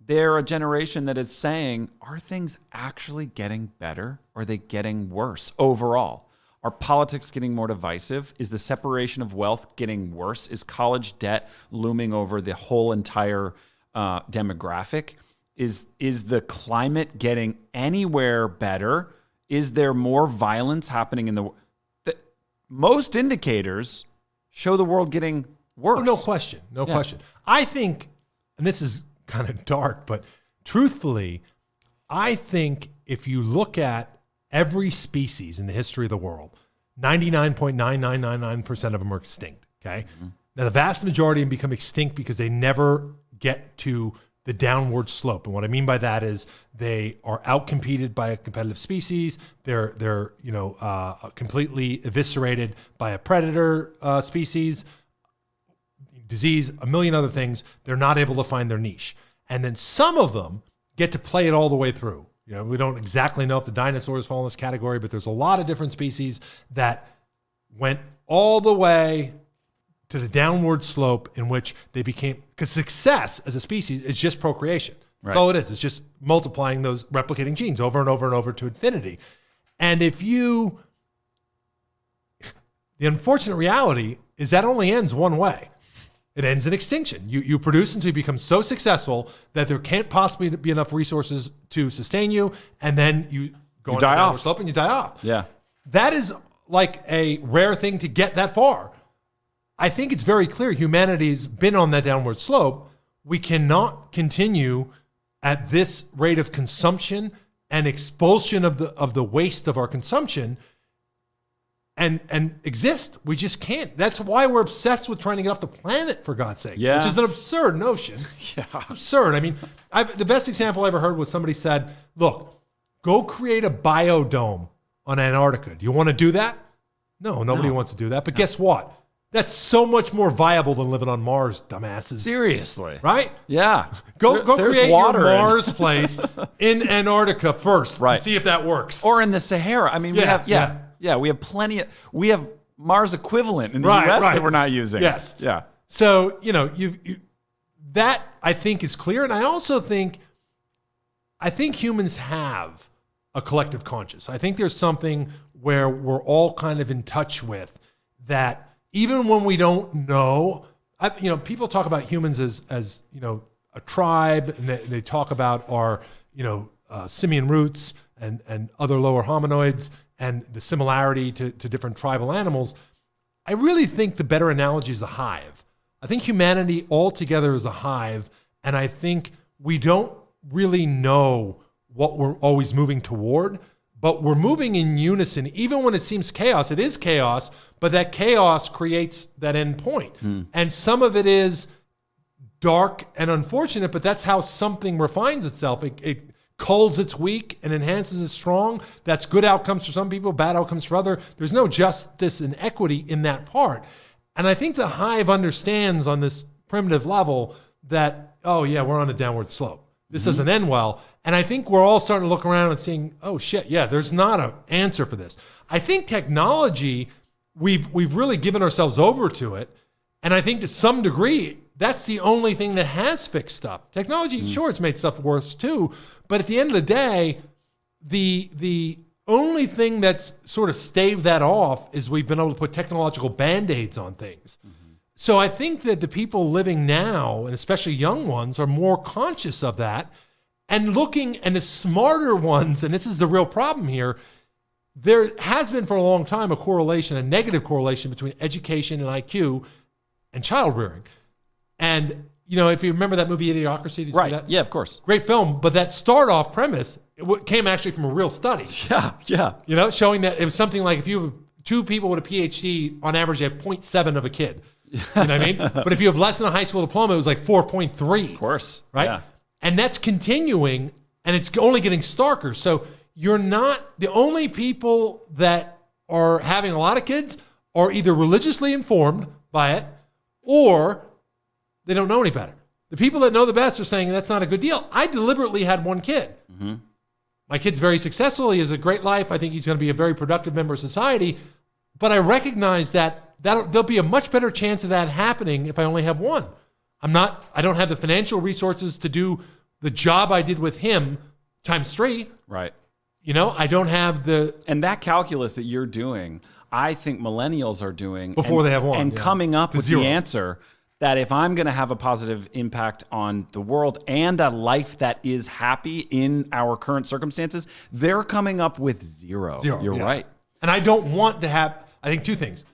they're a generation that is saying, are things actually getting better? Or are they getting worse overall? Are politics getting more divisive? Is the separation of wealth getting worse? Is college debt looming over the whole entire demographic? Is the climate getting anywhere better? Is there more violence happening in the world? Most indicators show the world getting worse. Oh, no question. No question. I think, and this is kind of dark, but truthfully, I think if you look at every species in the history of the world, 99.9999% of them are extinct, okay? Now, the vast majority of them become extinct because they never get to the downward slope. And what I mean by that is they are outcompeted by a competitive species. They're completely eviscerated by a predator species, disease, a million other things. They're not able to find their niche. And then some of them get to play it all the way through. You know, we don't exactly know if the dinosaurs fall in this category, but there's a lot of different species that went all the way to the downward slope in which they became, because success as a species is just procreation. That's all it is. It's just multiplying those replicating genes over and over and over to infinity. And the unfortunate reality is that only ends one way. It ends in extinction. You produce until you become so successful that there can't possibly be enough resources to sustain you, and then you go on a downward slope and you die off. Yeah. That is like a rare thing to get that far. I think it's very clear humanity's been on that downward slope. We cannot continue at this rate of consumption and expulsion of the waste of our consumption and exist. We just can't. That's why we're obsessed with trying to get off the planet, for God's sake. Yeah. Which is an absurd notion. Yeah. It's absurd. I mean, the best example I ever heard was somebody said, look, go create a biodome on Antarctica. Do you want to do that? No, nobody wants to do that. But guess what? That's so much more viable than living on Mars, dumbasses. Seriously. Right? Yeah. Go create water your Mars place in Antarctica first. Right. And see if that works. Or in the Sahara. I mean, we have we have Mars equivalent in the US that we're not using. Yes. Yeah. So, that I think is clear. And I also think humans have a collective conscience. I think there's something where we're all kind of in touch with that. Even when we don't know, people talk about humans as a tribe, and they talk about our simian roots and other lower hominoids and the similarity to different tribal animals. I really think the better analogy is a hive. I think humanity altogether is a hive, and I think we don't really know what we're always moving toward. But we're moving in unison, even when it seems chaos. It is chaos, but that chaos creates that end point. And some of it is dark and unfortunate, but that's how something refines itself. It culls its weak and enhances its strong. That's good outcomes for some people, bad outcomes for others. There's no justice and equity in that part. And I think the hive understands on this primitive level that, oh yeah, we're on a downward slope. This doesn't end well. And I think we're all starting to look around and seeing, oh shit, yeah, there's not an answer for this. I think technology, we've really given ourselves over to it. And I think to some degree, that's the only thing that has fixed stuff. Technology, sure, it's made stuff worse too. But at the end of the day, the only thing that's sort of staved that off is we've been able to put technological Band-Aids on things. So I think that the people living now, and especially young ones, are more conscious of that and looking, and the smarter ones, and this is the real problem here, there has been for a long time a negative correlation between education and IQ and child rearing. And, if you remember that movie Idiocracy, did you see that? Yeah, of course. Great film, but that start-off premise came actually from a real study. Yeah. Showing that it was something like if you have 2 people with a PhD, on average, they have 0.7 of a kid. You know what I mean? But if you have less than a high school diploma, it was like 4.3. Of course. Right? Yeah. And that's continuing, and it's only getting starker. So you're not, the only people that are having a lot of kids are either religiously informed by it or they don't know any better. The people that know the best are saying that's not a good deal. I deliberately had 1 kid. Mm-hmm. My kid's very successful. He has a great life. I think he's going to be a very productive member of society. But I recognize that there'll be a much better chance of that happening if I only have 1. I don't have the financial resources to do the job I did with him times 3. Right. I don't have and that calculus that you're doing, I think millennials are doing before they have 1. And coming up with 0. the answer that if I'm going to have a positive impact on the world and a life that is happy in our current circumstances, they're coming up with 0. You're right. And I don't want to have, I think 2 things.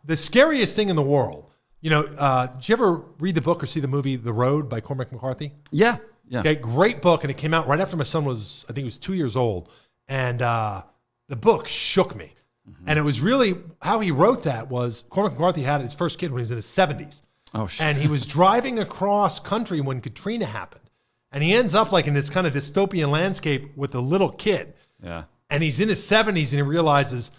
The scariest thing in the world, did you ever read the book or see the movie The Road by Cormac McCarthy? Yeah. Okay, great book. And it came out right after my son was, I think he was 2 years old. And the book shook me. Mm-hmm. And it was really, how he wrote that was, Cormac McCarthy had his first kid when he was in his 70s. Oh, shit. And he was driving across country when Katrina happened. And he ends up like in this kind of dystopian landscape with a little kid. Yeah. And he's in his 70s and he realizes,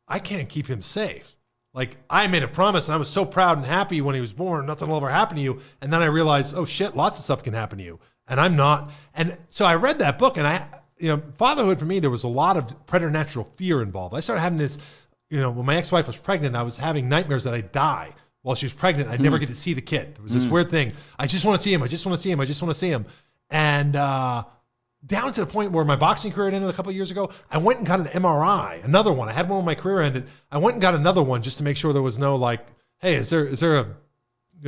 I can't keep him safe. Like, I made a promise and I was so proud and happy when he was born, nothing will ever happen to you. And then I realized, oh shit, lots of stuff can happen to you. And I'm not. And so I read that book and fatherhood for me, there was a lot of preternatural fear involved. I started having this, when my ex-wife was pregnant, I was having nightmares that I'd die while she was pregnant. I'd never get to see the kid. There was this weird thing. I just want to see him. I just want to see him. I just want to see him. And down to the point where my boxing career ended a couple of years ago, I went and got an MRI, another one. I had one when my career ended. I went and got another one just to make sure there was no hey, is there a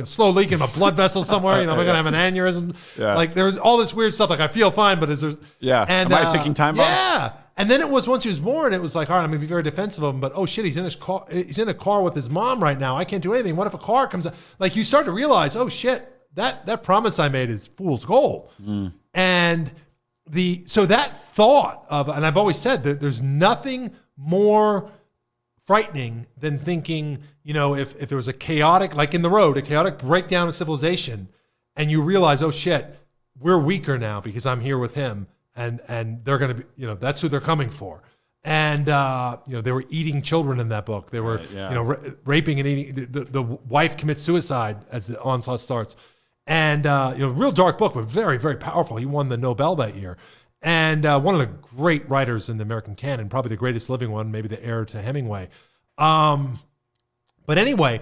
slow leak in my blood vessel somewhere? Am I going to have an aneurysm? Yeah. Like there was all this weird stuff. Like I feel fine, but is there? Yeah. And, am I taking time off? Yeah. And then it was once he was born, it was like, all right, I'm going to be very defensive of him, but oh shit, he's in his car. He's in a car with his mom right now. I can't do anything. What if a car comes up? Like you start to realize, oh shit, that promise I made is fool's gold. And so that thought of, and I've always said that there's nothing more frightening than thinking, if there was a chaotic, like in The Road, a chaotic breakdown of civilization, and you realize, oh shit, we're weaker now because I'm here with him. And they're going to be, that's who they're coming for. And, they were eating children in that book. They were, raping and eating. The wife commits suicide as the onslaught starts. And, real dark book, but very, very powerful. He won the Nobel that year. And one of the great writers in the American canon, probably the greatest living one, maybe the heir to Hemingway. But anyway,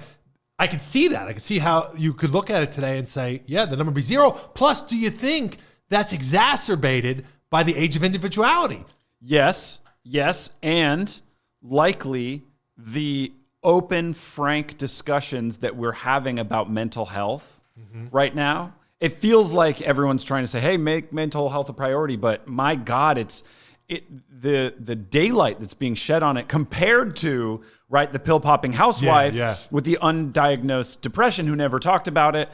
I could see that. I could see how you could look at it today and say, yeah, the number would be 0. Plus, do you think that's exacerbated by the age of individuality? Yes, and likely the open, frank discussions that we're having about mental health right now. It feels like everyone's trying to say, hey, make mental health a priority, but my God, the daylight that's being shed on it compared to the pill-popping housewife with the undiagnosed depression who never talked about it.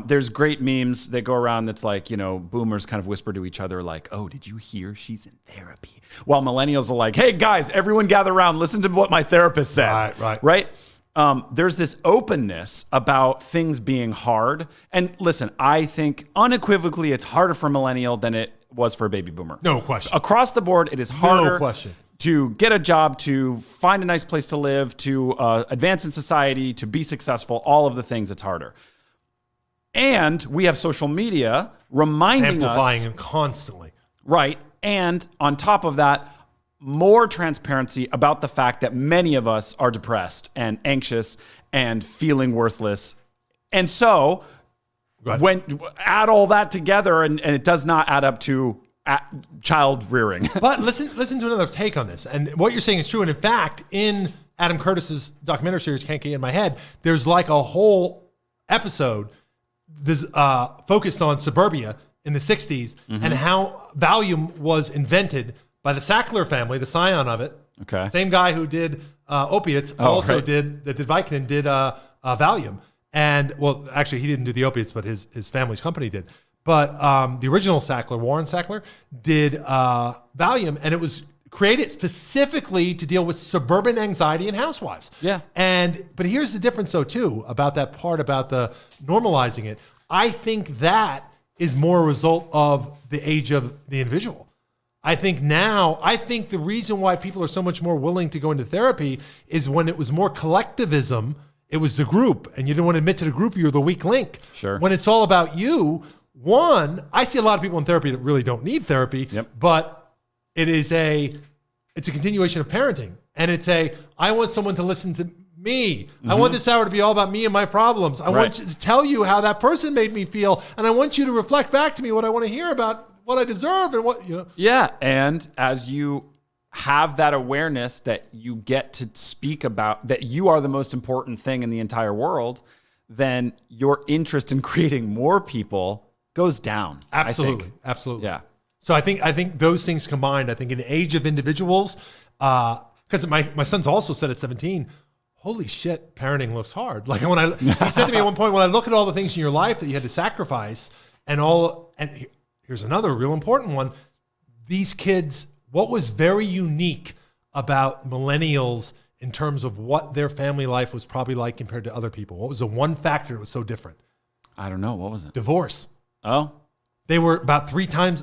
There's great memes that go around that's like, boomers kind of whisper to each other like, oh, did you hear she's in therapy? While millennials are like, hey, guys, everyone gather around, listen to what my therapist said. Right? There's this openness about things being hard. And listen, I think unequivocally it's harder for a millennial than it was for a baby boomer. No question. Across the board, it is harder to get a job, to find a nice place to live, to advance in society, to be successful, all of the things, it's harder. And we have social media reminding us. Amplifying it constantly. Right. And on top of that, more transparency about the fact that many of us are depressed and anxious and feeling worthless. And so when add all that together and it does not add up to child rearing. But listen to another take on this. And what you're saying is true. And in fact, in Adam Curtis's documentary series, Can't Get In My Head, there's like a whole episode focused on suburbia in the 60s and how Valium was invented by the Sackler family, the scion of it. Okay. Same guy who did opiates did Vicodin, did Valium. And well, actually, he didn't do the opiates, but his family's company did. But the original Sackler, Warren Sackler, did Valium, and it was created specifically to deal with suburban anxiety and housewives. Yeah. But here's the difference, though, too, about that part about the normalizing it. I think that is more a result of the age of the individual. I think the reason why people are so much more willing to go into therapy is when it was more collectivism, it was the group, and you didn't want to admit to the group you were the weak link. Sure. When it's all about you, I see a lot of people in therapy that really don't need therapy, but it's a continuation of parenting. And I want someone to listen to me. Mm-hmm. I want this hour to be all about me and my problems. I want to tell you how that person made me feel, and I want you to reflect back to me what I want to hear about what I deserve and what, Yeah, and as you have that awareness that you get to speak about, that you are the most important thing in the entire world, then your interest in creating more people goes down. Absolutely. Absolutely. Yeah. So I think those things combined, I think in the age of individuals, because my son's also said at 17, holy shit, parenting looks hard. Like he said to me at one point, when I look at all the things in your life that you had to sacrifice and here's another real important one. These kids, what was very unique about millennials in terms of what their family life was probably like compared to other people? What was the one factor that was so different? I don't know. What was it? Divorce. Oh. They were about 2 times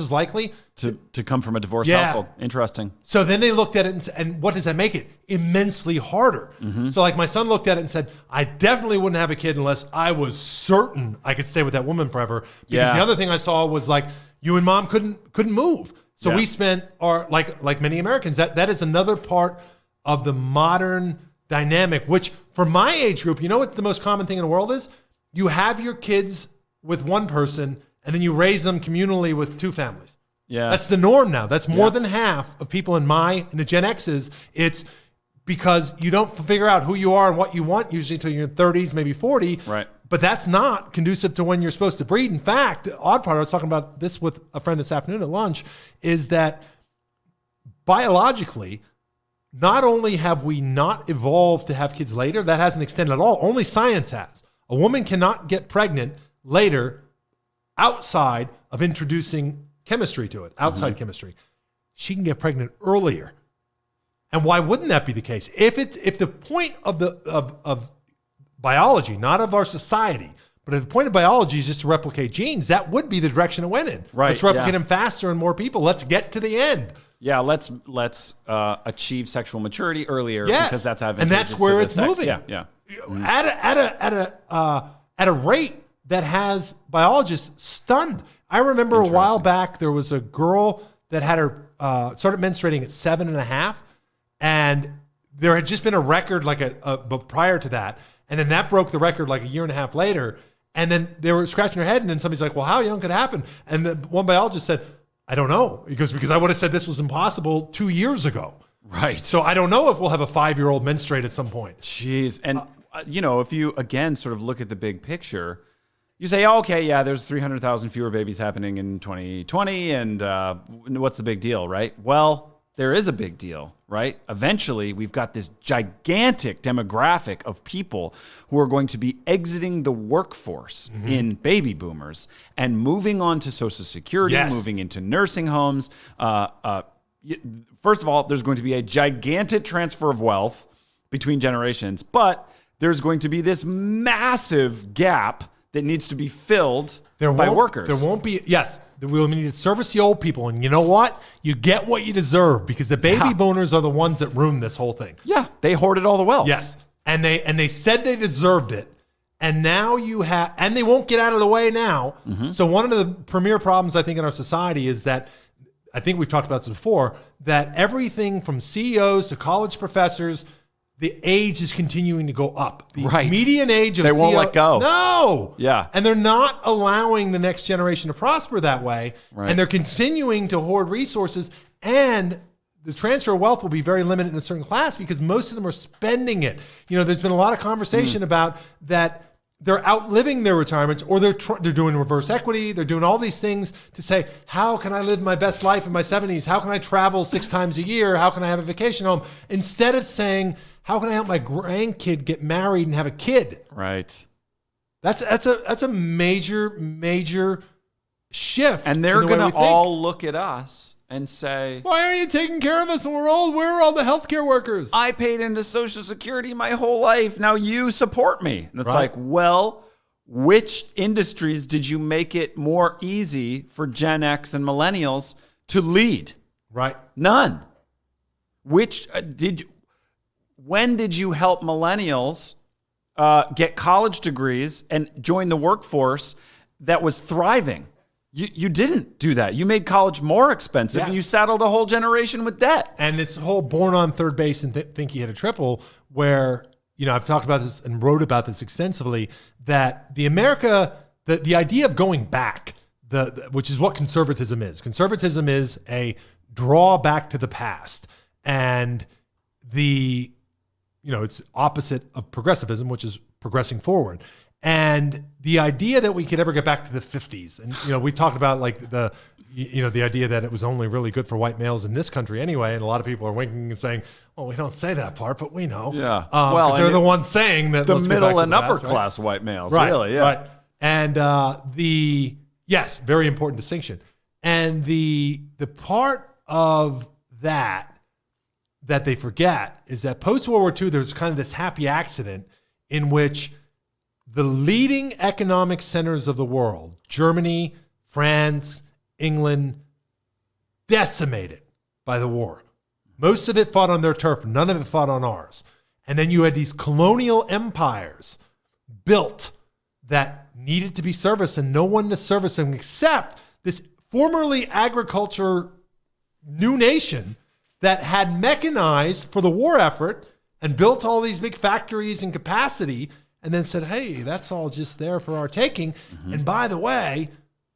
as likely to come from a divorced household. Interesting. So then they looked at it and what does that make it? Immensely harder. Mm-hmm. So like my son looked at it and said, I definitely wouldn't have a kid unless I was certain I could stay with that woman forever. Because the other thing I saw was like you and mom couldn't move. So we spent like many Americans, that is another part of the modern dynamic, which for my age group, you know what the most common thing in the world is? You have your kids with one person and then you raise them communally with 2 families. Yeah. That's the norm now. That's more than half of people in the Gen X's. It's because you don't figure out who you are and what you want usually until you're in 30s, maybe 40. Right. But that's not conducive to when you're supposed to breed. In fact, the odd part, I was talking about this with a friend this afternoon at lunch, is that biologically, not only have we not evolved to have kids later, that hasn't extended at all. Only science has. A woman cannot get pregnant later outside of introducing chemistry to it, outside chemistry. She can get pregnant earlier. And why wouldn't that be the case? If the point of biology, not of our society, but if the point of biology is just to replicate genes, that would be the direction it went in. Right. Let's replicate them faster and more people. Let's get to the end. Yeah, let's achieve sexual maturity earlier because that's advantageous. And that's where it's sex. moving. Yeah. At a rate that has biologists stunned. I remember a while back there was a girl that had her started menstruating at 7.5, and there had just been a record but prior to that, and then that broke the record like a year and a half later, and then they were scratching their head, and then somebody's like, "Well, how young could it happen?" And the one biologist said, "I don't know," because I would have said this was impossible 2 years ago. Right. So I don't know if we'll have a 5-year-old menstruate at some point. Jeez. And, if you, again, sort of look at the big picture, you say, oh, okay, yeah, there's 300,000 fewer babies happening in 2020, and what's the big deal, right? Well, there is a big deal, right? Eventually, we've got this gigantic demographic of people who are going to be exiting the workforce in baby boomers and moving on to Social Security, moving into nursing homes. First of all, there's going to be a gigantic transfer of wealth between generations, but there's going to be this massive gap that needs to be filled by workers. There won't be, we'll need to service the old people. And you know what? You get what you deserve because the baby boomers are the ones that ruined this whole thing. Yeah, they hoarded all the wealth. Yes. And they said they deserved it. And now and they won't get out of the way now. Mm-hmm. So one of the premier problems I think in our society is that, I think we've talked about this before, that everything from CEOs to college professors, the age is continuing to go up. The median age of they won't let go. No. Yeah. And they're not allowing the next generation to prosper that way. Right. And they're continuing to hoard resources. And the transfer of wealth will be very limited in a certain class because most of them are spending it. There's been a lot of conversation about that they're outliving their retirements, or they're doing reverse equity. They're doing all these things to say, how can I live my best life in my 70s? How can I travel 6 times a year? How can I have a vacation home? Instead of saying, How can I help my grandkid get married and have a kid? Right. That's a major shift. And they're going to all look at us and say, why aren't you taking care of us when we're old? Where are all the healthcare workers? I paid into Social Security my whole life. Now you support me. And it's like, well, which industries did you make it more easy for Gen X and millennials to lead? Right. None. When did you help millennials get college degrees and join the workforce that was thriving? You didn't do that. You made college more expensive, and you saddled a whole generation with debt. And this whole born on third base and think he hit a triple, where, I've talked about this and wrote about this extensively, that the idea of going back, which is what conservatism is. Conservatism is a drawback to the past. And it's opposite of progressivism, which is progressing forward. And the idea that we could ever get back to the 50s, and we talked about like the idea that it was only really good for white males in this country anyway, and a lot of people are winking and saying, "Well, we don't say that part, but we know." Yeah, well, they're the ones saying that the middle and upper class white males, right? Really, yeah. Right. And very important distinction. And the part of that they forget is that post World War II, there was kind of this happy accident in which the leading economic centers of the world, Germany, France, England, decimated by the war. Most of it fought on their turf. None of it fought on ours. And then you had these colonial empires built that needed to be serviced, and no one to service them except this formerly agriculture new nation that had mechanized for the war effort and built all these big factories and capacity, and then said, hey, that's all just there for our taking. Mm-hmm. And by the way,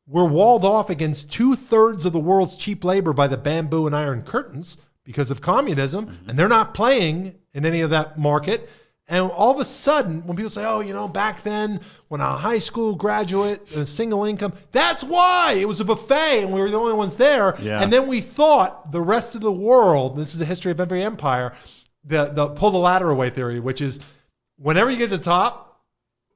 we're walled off against 2/3 of the world's cheap labor by the bamboo and iron curtains because of communism, and they're not playing in any of that market. And all of a sudden, when people say, oh, back then, when a high school graduate, a single income, that's why it was a buffet and we were the only ones there. Yeah. And then we thought the rest of the world, this is the history of every empire, the pull the ladder away theory, which is whenever you get to the top,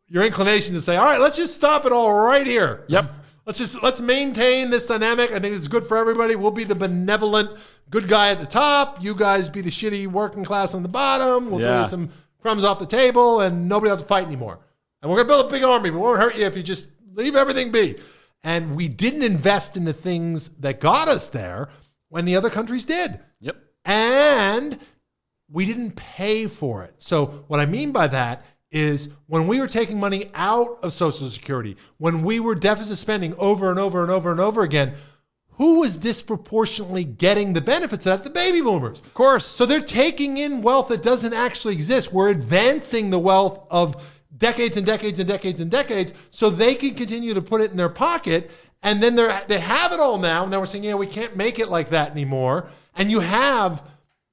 your inclination to say, all right, let's just stop it all right here. Yep. Let's maintain this dynamic. I think it's good for everybody. We'll be the benevolent good guy at the top. You guys be the shitty working class on the bottom. We'll throw you some crumbs off the table and nobody will have to fight anymore. And we're going to build a big army, but we won't hurt you if you just leave everything be. And we didn't invest in the things that got us there when the other countries did. Yep. And we didn't pay for it. So what I mean by that is when we were taking money out of Social Security, when we were deficit spending over and over and over and over again, who was disproportionately getting the benefits of that? The baby boomers. Of course. So they're taking in wealth that doesn't actually exist. We're advancing the wealth of decades and decades and decades and decades so they can continue to put it in their pocket. And then they have it all now. Now we're saying, we can't make it like that anymore. And you have,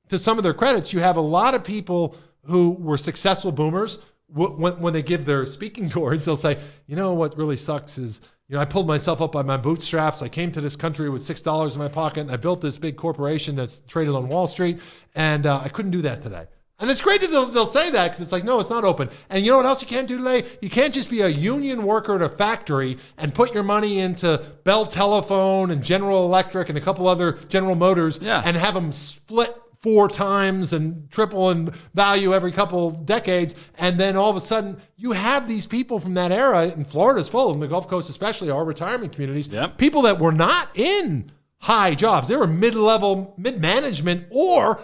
to some of their credits, you have a lot of people who were successful boomers. When they give their speaking tours, they'll say, what really sucks is, I pulled myself up by my bootstraps. I came to this country with $6 in my pocket, and I built this big corporation that's traded on Wall Street, and I couldn't do that today. And it's great that they'll say that because it's like, no, it's not open. And you know what else you can't do today? You can't just be a union worker at a factory and put your money into Bell Telephone and General Electric and a couple other General Motors and have them split 4 times and triple in value every couple decades. And then all of a sudden you have these people from that era, and Florida's full of them, the Gulf Coast especially, our retirement communities, people that were not in high jobs. They were mid-level, mid-management, or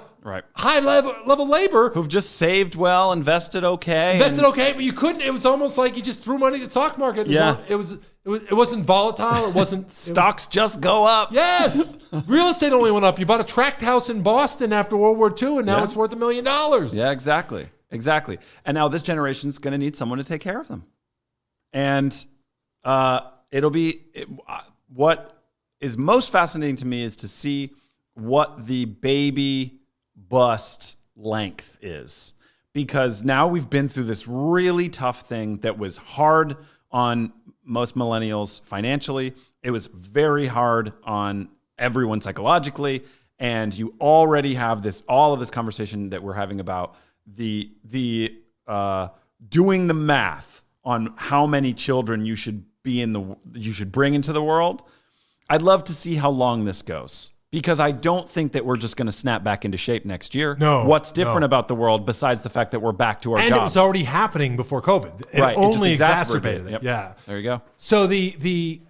high level labor. Who've just saved well, invested okay. But you couldn't. It was almost like you just threw money at the stock market. It wasn't volatile. It wasn't. Stocks just go up. Yes. Real estate only went up. You bought a tract house in Boston after World War II, and now it's worth $1 million. Yeah, exactly. And now this generation's going to need someone to take care of them. And what is most fascinating to me is to see what the baby bust length is. Because now we've been through this really tough thing that was hard on most millennials financially. It was very hard on everyone psychologically. And you already have all of this conversation that we're having about doing the math on how many children you should bring into the world, I'd love to see how long this goes. Because I don't think that we're just going to snap back into shape next year. No. What's different about the world besides the fact that we're back to our jobs? And it was already happening before COVID. It right. only It just exacerbated it. Yep. Yeah. There you go. So the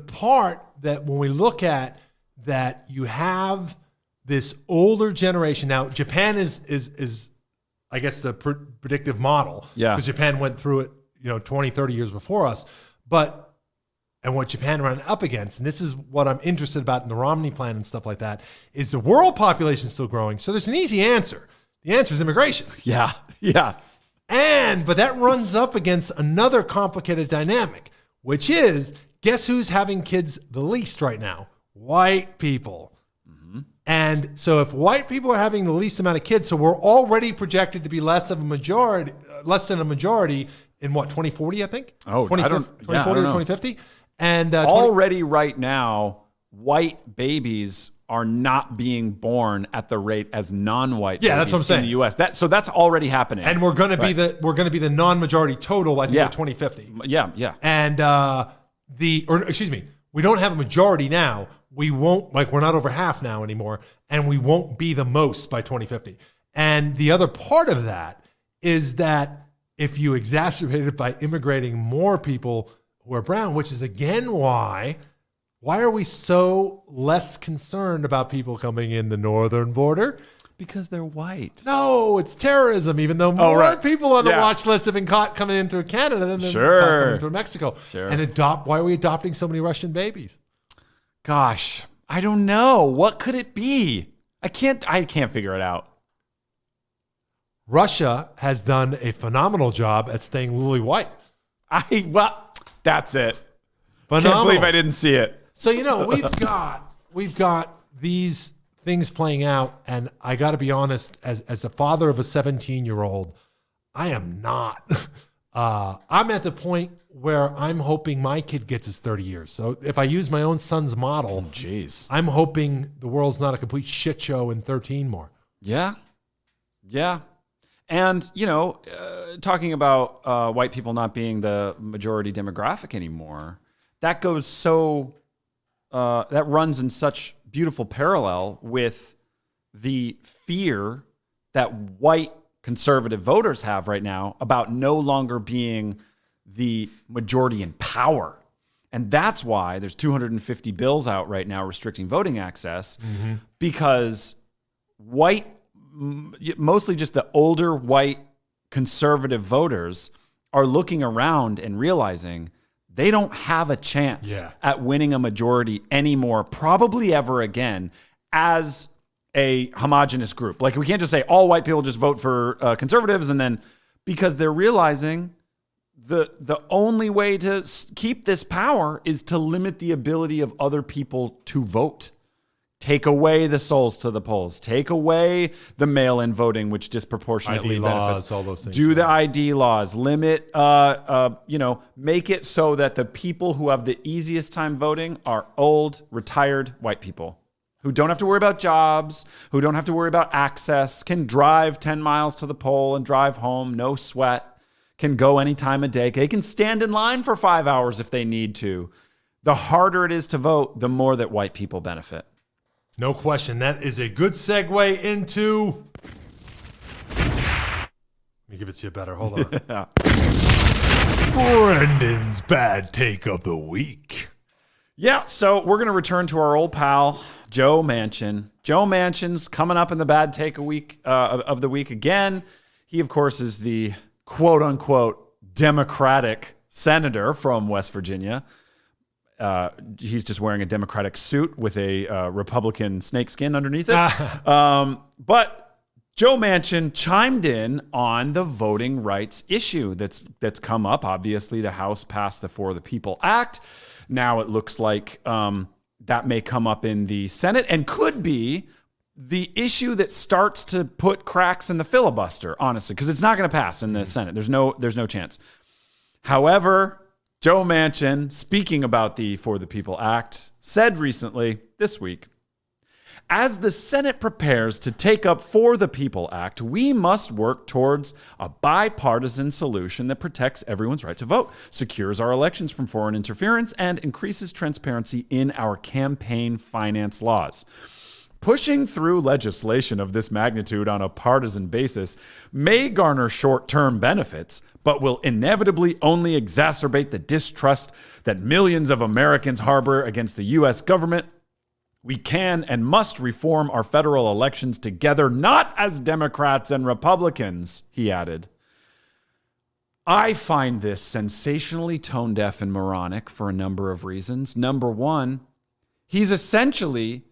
part that when we look at that, you have this older generation. Now, Japan is I guess, the predictive model. Yeah. Because Japan went through it, 20, 30 years before us. And what Japan ran up against, and this is what I'm interested about in the Romney plan and stuff like that, is the world population still growing. So there's an easy answer. The answer is immigration. Yeah. Yeah. But that runs up against another complicated dynamic, which is, guess who's having kids the least right now? White people. Mm-hmm. And so if white people are having the least amount of kids, so we're already projected to be less than a majority in what, 2040, I think? Oh, 2040 or 2050? And already right now, white babies are not being born at the rate as non-white babies that's what I'm saying. In the U.S. So that's already happening. And we're going to be the non-majority total by the year 2050. Yeah. And we don't have a majority now. We won't, we're not over half now anymore, and we won't be the most by 2050. And the other part of that is that if you exacerbate it by immigrating more people who are brown, which is again why are we so less concerned about people coming in the northern border? Because they're white. No, it's terrorism, even though more people on the watch list have been caught coming in through Canada than coming through Mexico. Sure. And why are we adopting so many Russian babies? Gosh, I don't know. What could it be? I can't figure it out. Russia has done a phenomenal job at staying lily white. That's it. Phenomenal. Can't believe I didn't see it. So, we've got these things playing out, and I got to be honest, as the father of a 17-year-old, I am not. I'm at the point where I'm hoping my kid gets his 30 years. So if I use my own son's model, I'm hoping the world's not a complete shit show in 13 more. Yeah. Yeah. And, talking about white people not being the majority demographic anymore, that goes that runs in such beautiful parallel with the fear that white conservative voters have right now about no longer being the majority in power. And that's why there's 250 bills out right now restricting voting access, because mostly just the older white conservative voters are looking around and realizing they don't have a chance at winning a majority anymore, probably ever again, as a homogenous group. We can't just say all white people just vote for conservatives, and then because they're realizing the only way to keep this power is to limit the ability of other people to vote. Take away the souls to the polls. Take away the mail-in voting, which disproportionately benefits. All those things. Do the ID laws. Limit, make it so that the people who have the easiest time voting are old, retired white people who don't have to worry about jobs, who don't have to worry about access, can drive 10 miles to the poll and drive home, no sweat, can go any time of day. They can stand in line for 5 hours if they need to. The harder it is to vote, the more that white people benefit. No question. That is a good segue into... Let me give it to you better. Hold on. Brendan's bad take of the week. Yeah, so we're going to return to our old pal, Joe Manchin. Joe Manchin's coming up in the bad take of the week again. He, of course, is the quote-unquote Democratic senator from West Virginia. He's just wearing a Democratic suit with a Republican snakeskin underneath it. But Joe Manchin chimed in on the voting rights issue that's come up. Obviously, the House passed the For the People Act. Now it looks like that may come up in the Senate and could be the issue that starts to put cracks in the filibuster, honestly, because it's not going to pass in the Senate. There's no chance. However, Joe Manchin, speaking about the For the People Act, said recently, this week, As the Senate prepares to take up For the People Act, we must work towards a bipartisan solution that protects everyone's right to vote, secures our elections from foreign interference, and increases transparency in our campaign finance laws. Pushing through legislation of this magnitude on a partisan basis may garner short-term benefits, but will inevitably only exacerbate the distrust that millions of Americans harbor against the U.S. government. We can and must reform our federal elections together, not as Democrats and Republicans, he added. I find this sensationally tone-deaf and moronic for a number of reasons. Number one, he's essentially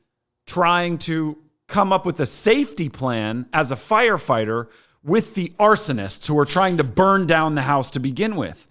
trying to come up with a safety plan as a firefighter with the arsonists who are trying to burn down the house to begin with.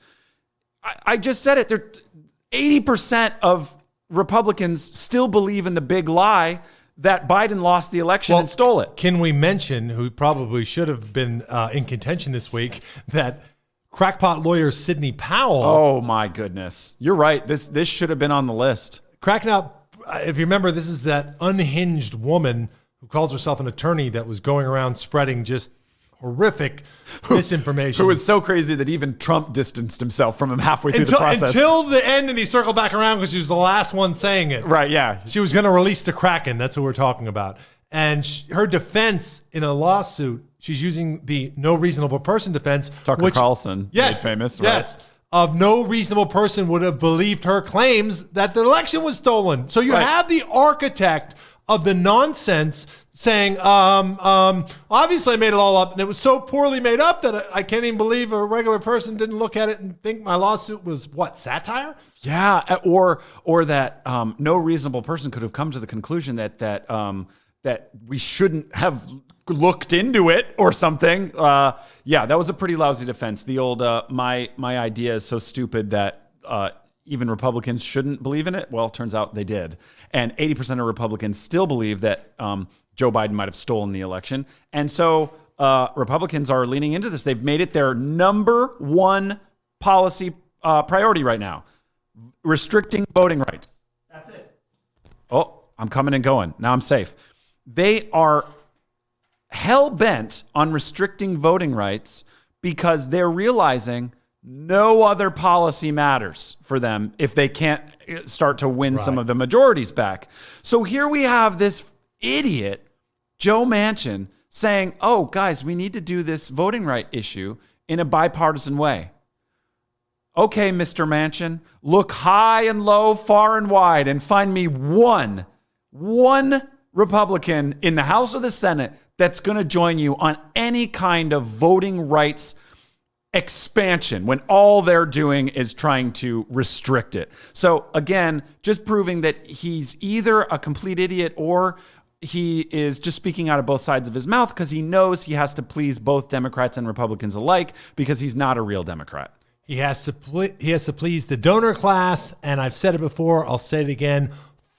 I just said it. 80% of Republicans still believe in the big lie that Biden lost the election and stole it. Can we mention, who probably should have been in contention this week, that crackpot lawyer Sidney Powell. Oh, my goodness. You're right. This should have been on the list. Cracking out. If you remember, this is that unhinged woman who calls herself an attorney that was going around spreading just horrific misinformation. Who was so crazy that even Trump distanced himself from him halfway through the process. Until the end, and he circled back around because she was the last one saying it. Right, yeah. She was going to release the Kraken. That's what we're talking about. And her defense in a lawsuit, she's using the no reasonable person defense. Tucker Carlson, yes, made famous. Yes. Right? Of no reasonable person would have believed her claims that the election was stolen. So you have the architect of the nonsense saying, obviously I made it all up, and it was so poorly made up that I can't even believe a regular person didn't look at it and think my lawsuit was, what, satire? Yeah, or that no reasonable person could have come to the conclusion that we shouldn't have looked into it or something. Yeah, that was a pretty lousy defense. The old my idea is so stupid that even Republicans shouldn't believe in it. Well, it turns out they did. And 80% of Republicans still believe that Joe Biden might have stolen the election. And so Republicans are leaning into this. They've made it their number one policy priority right now. Restricting voting rights. That's it. Oh, I'm coming and going. Now I'm safe. They are hell-bent on restricting voting rights because they're realizing no other policy matters for them if they can't start to win some of the majorities back. So here we have this idiot, Joe Manchin, saying, oh, guys, we need to do this voting right issue in a bipartisan way. Okay, Mr. Manchin, look high and low, far and wide, and find me one Republican in the House or the Senate that's going to join you on any kind of voting rights expansion when all they're doing is trying to restrict it. So again, just proving that he's either a complete idiot or he is just speaking out of both sides of his mouth because he knows he has to please both Democrats and Republicans alike because he's not a real Democrat. He has to please the donor class, and I've said it before, I'll say it again.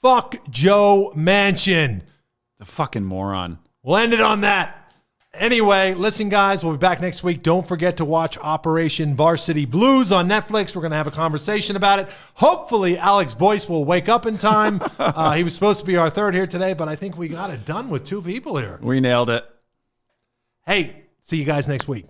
Fuck Joe Manchin. The fucking moron. We'll end it on that. Anyway, listen, guys, we'll be back next week. Don't forget to watch Operation Varsity Blues on Netflix. We're going to have a conversation about it. Hopefully, Alex Boyce will wake up in time. He was supposed to be our third here today, but I think we got it done with two people here. We nailed it. Hey, see you guys next week.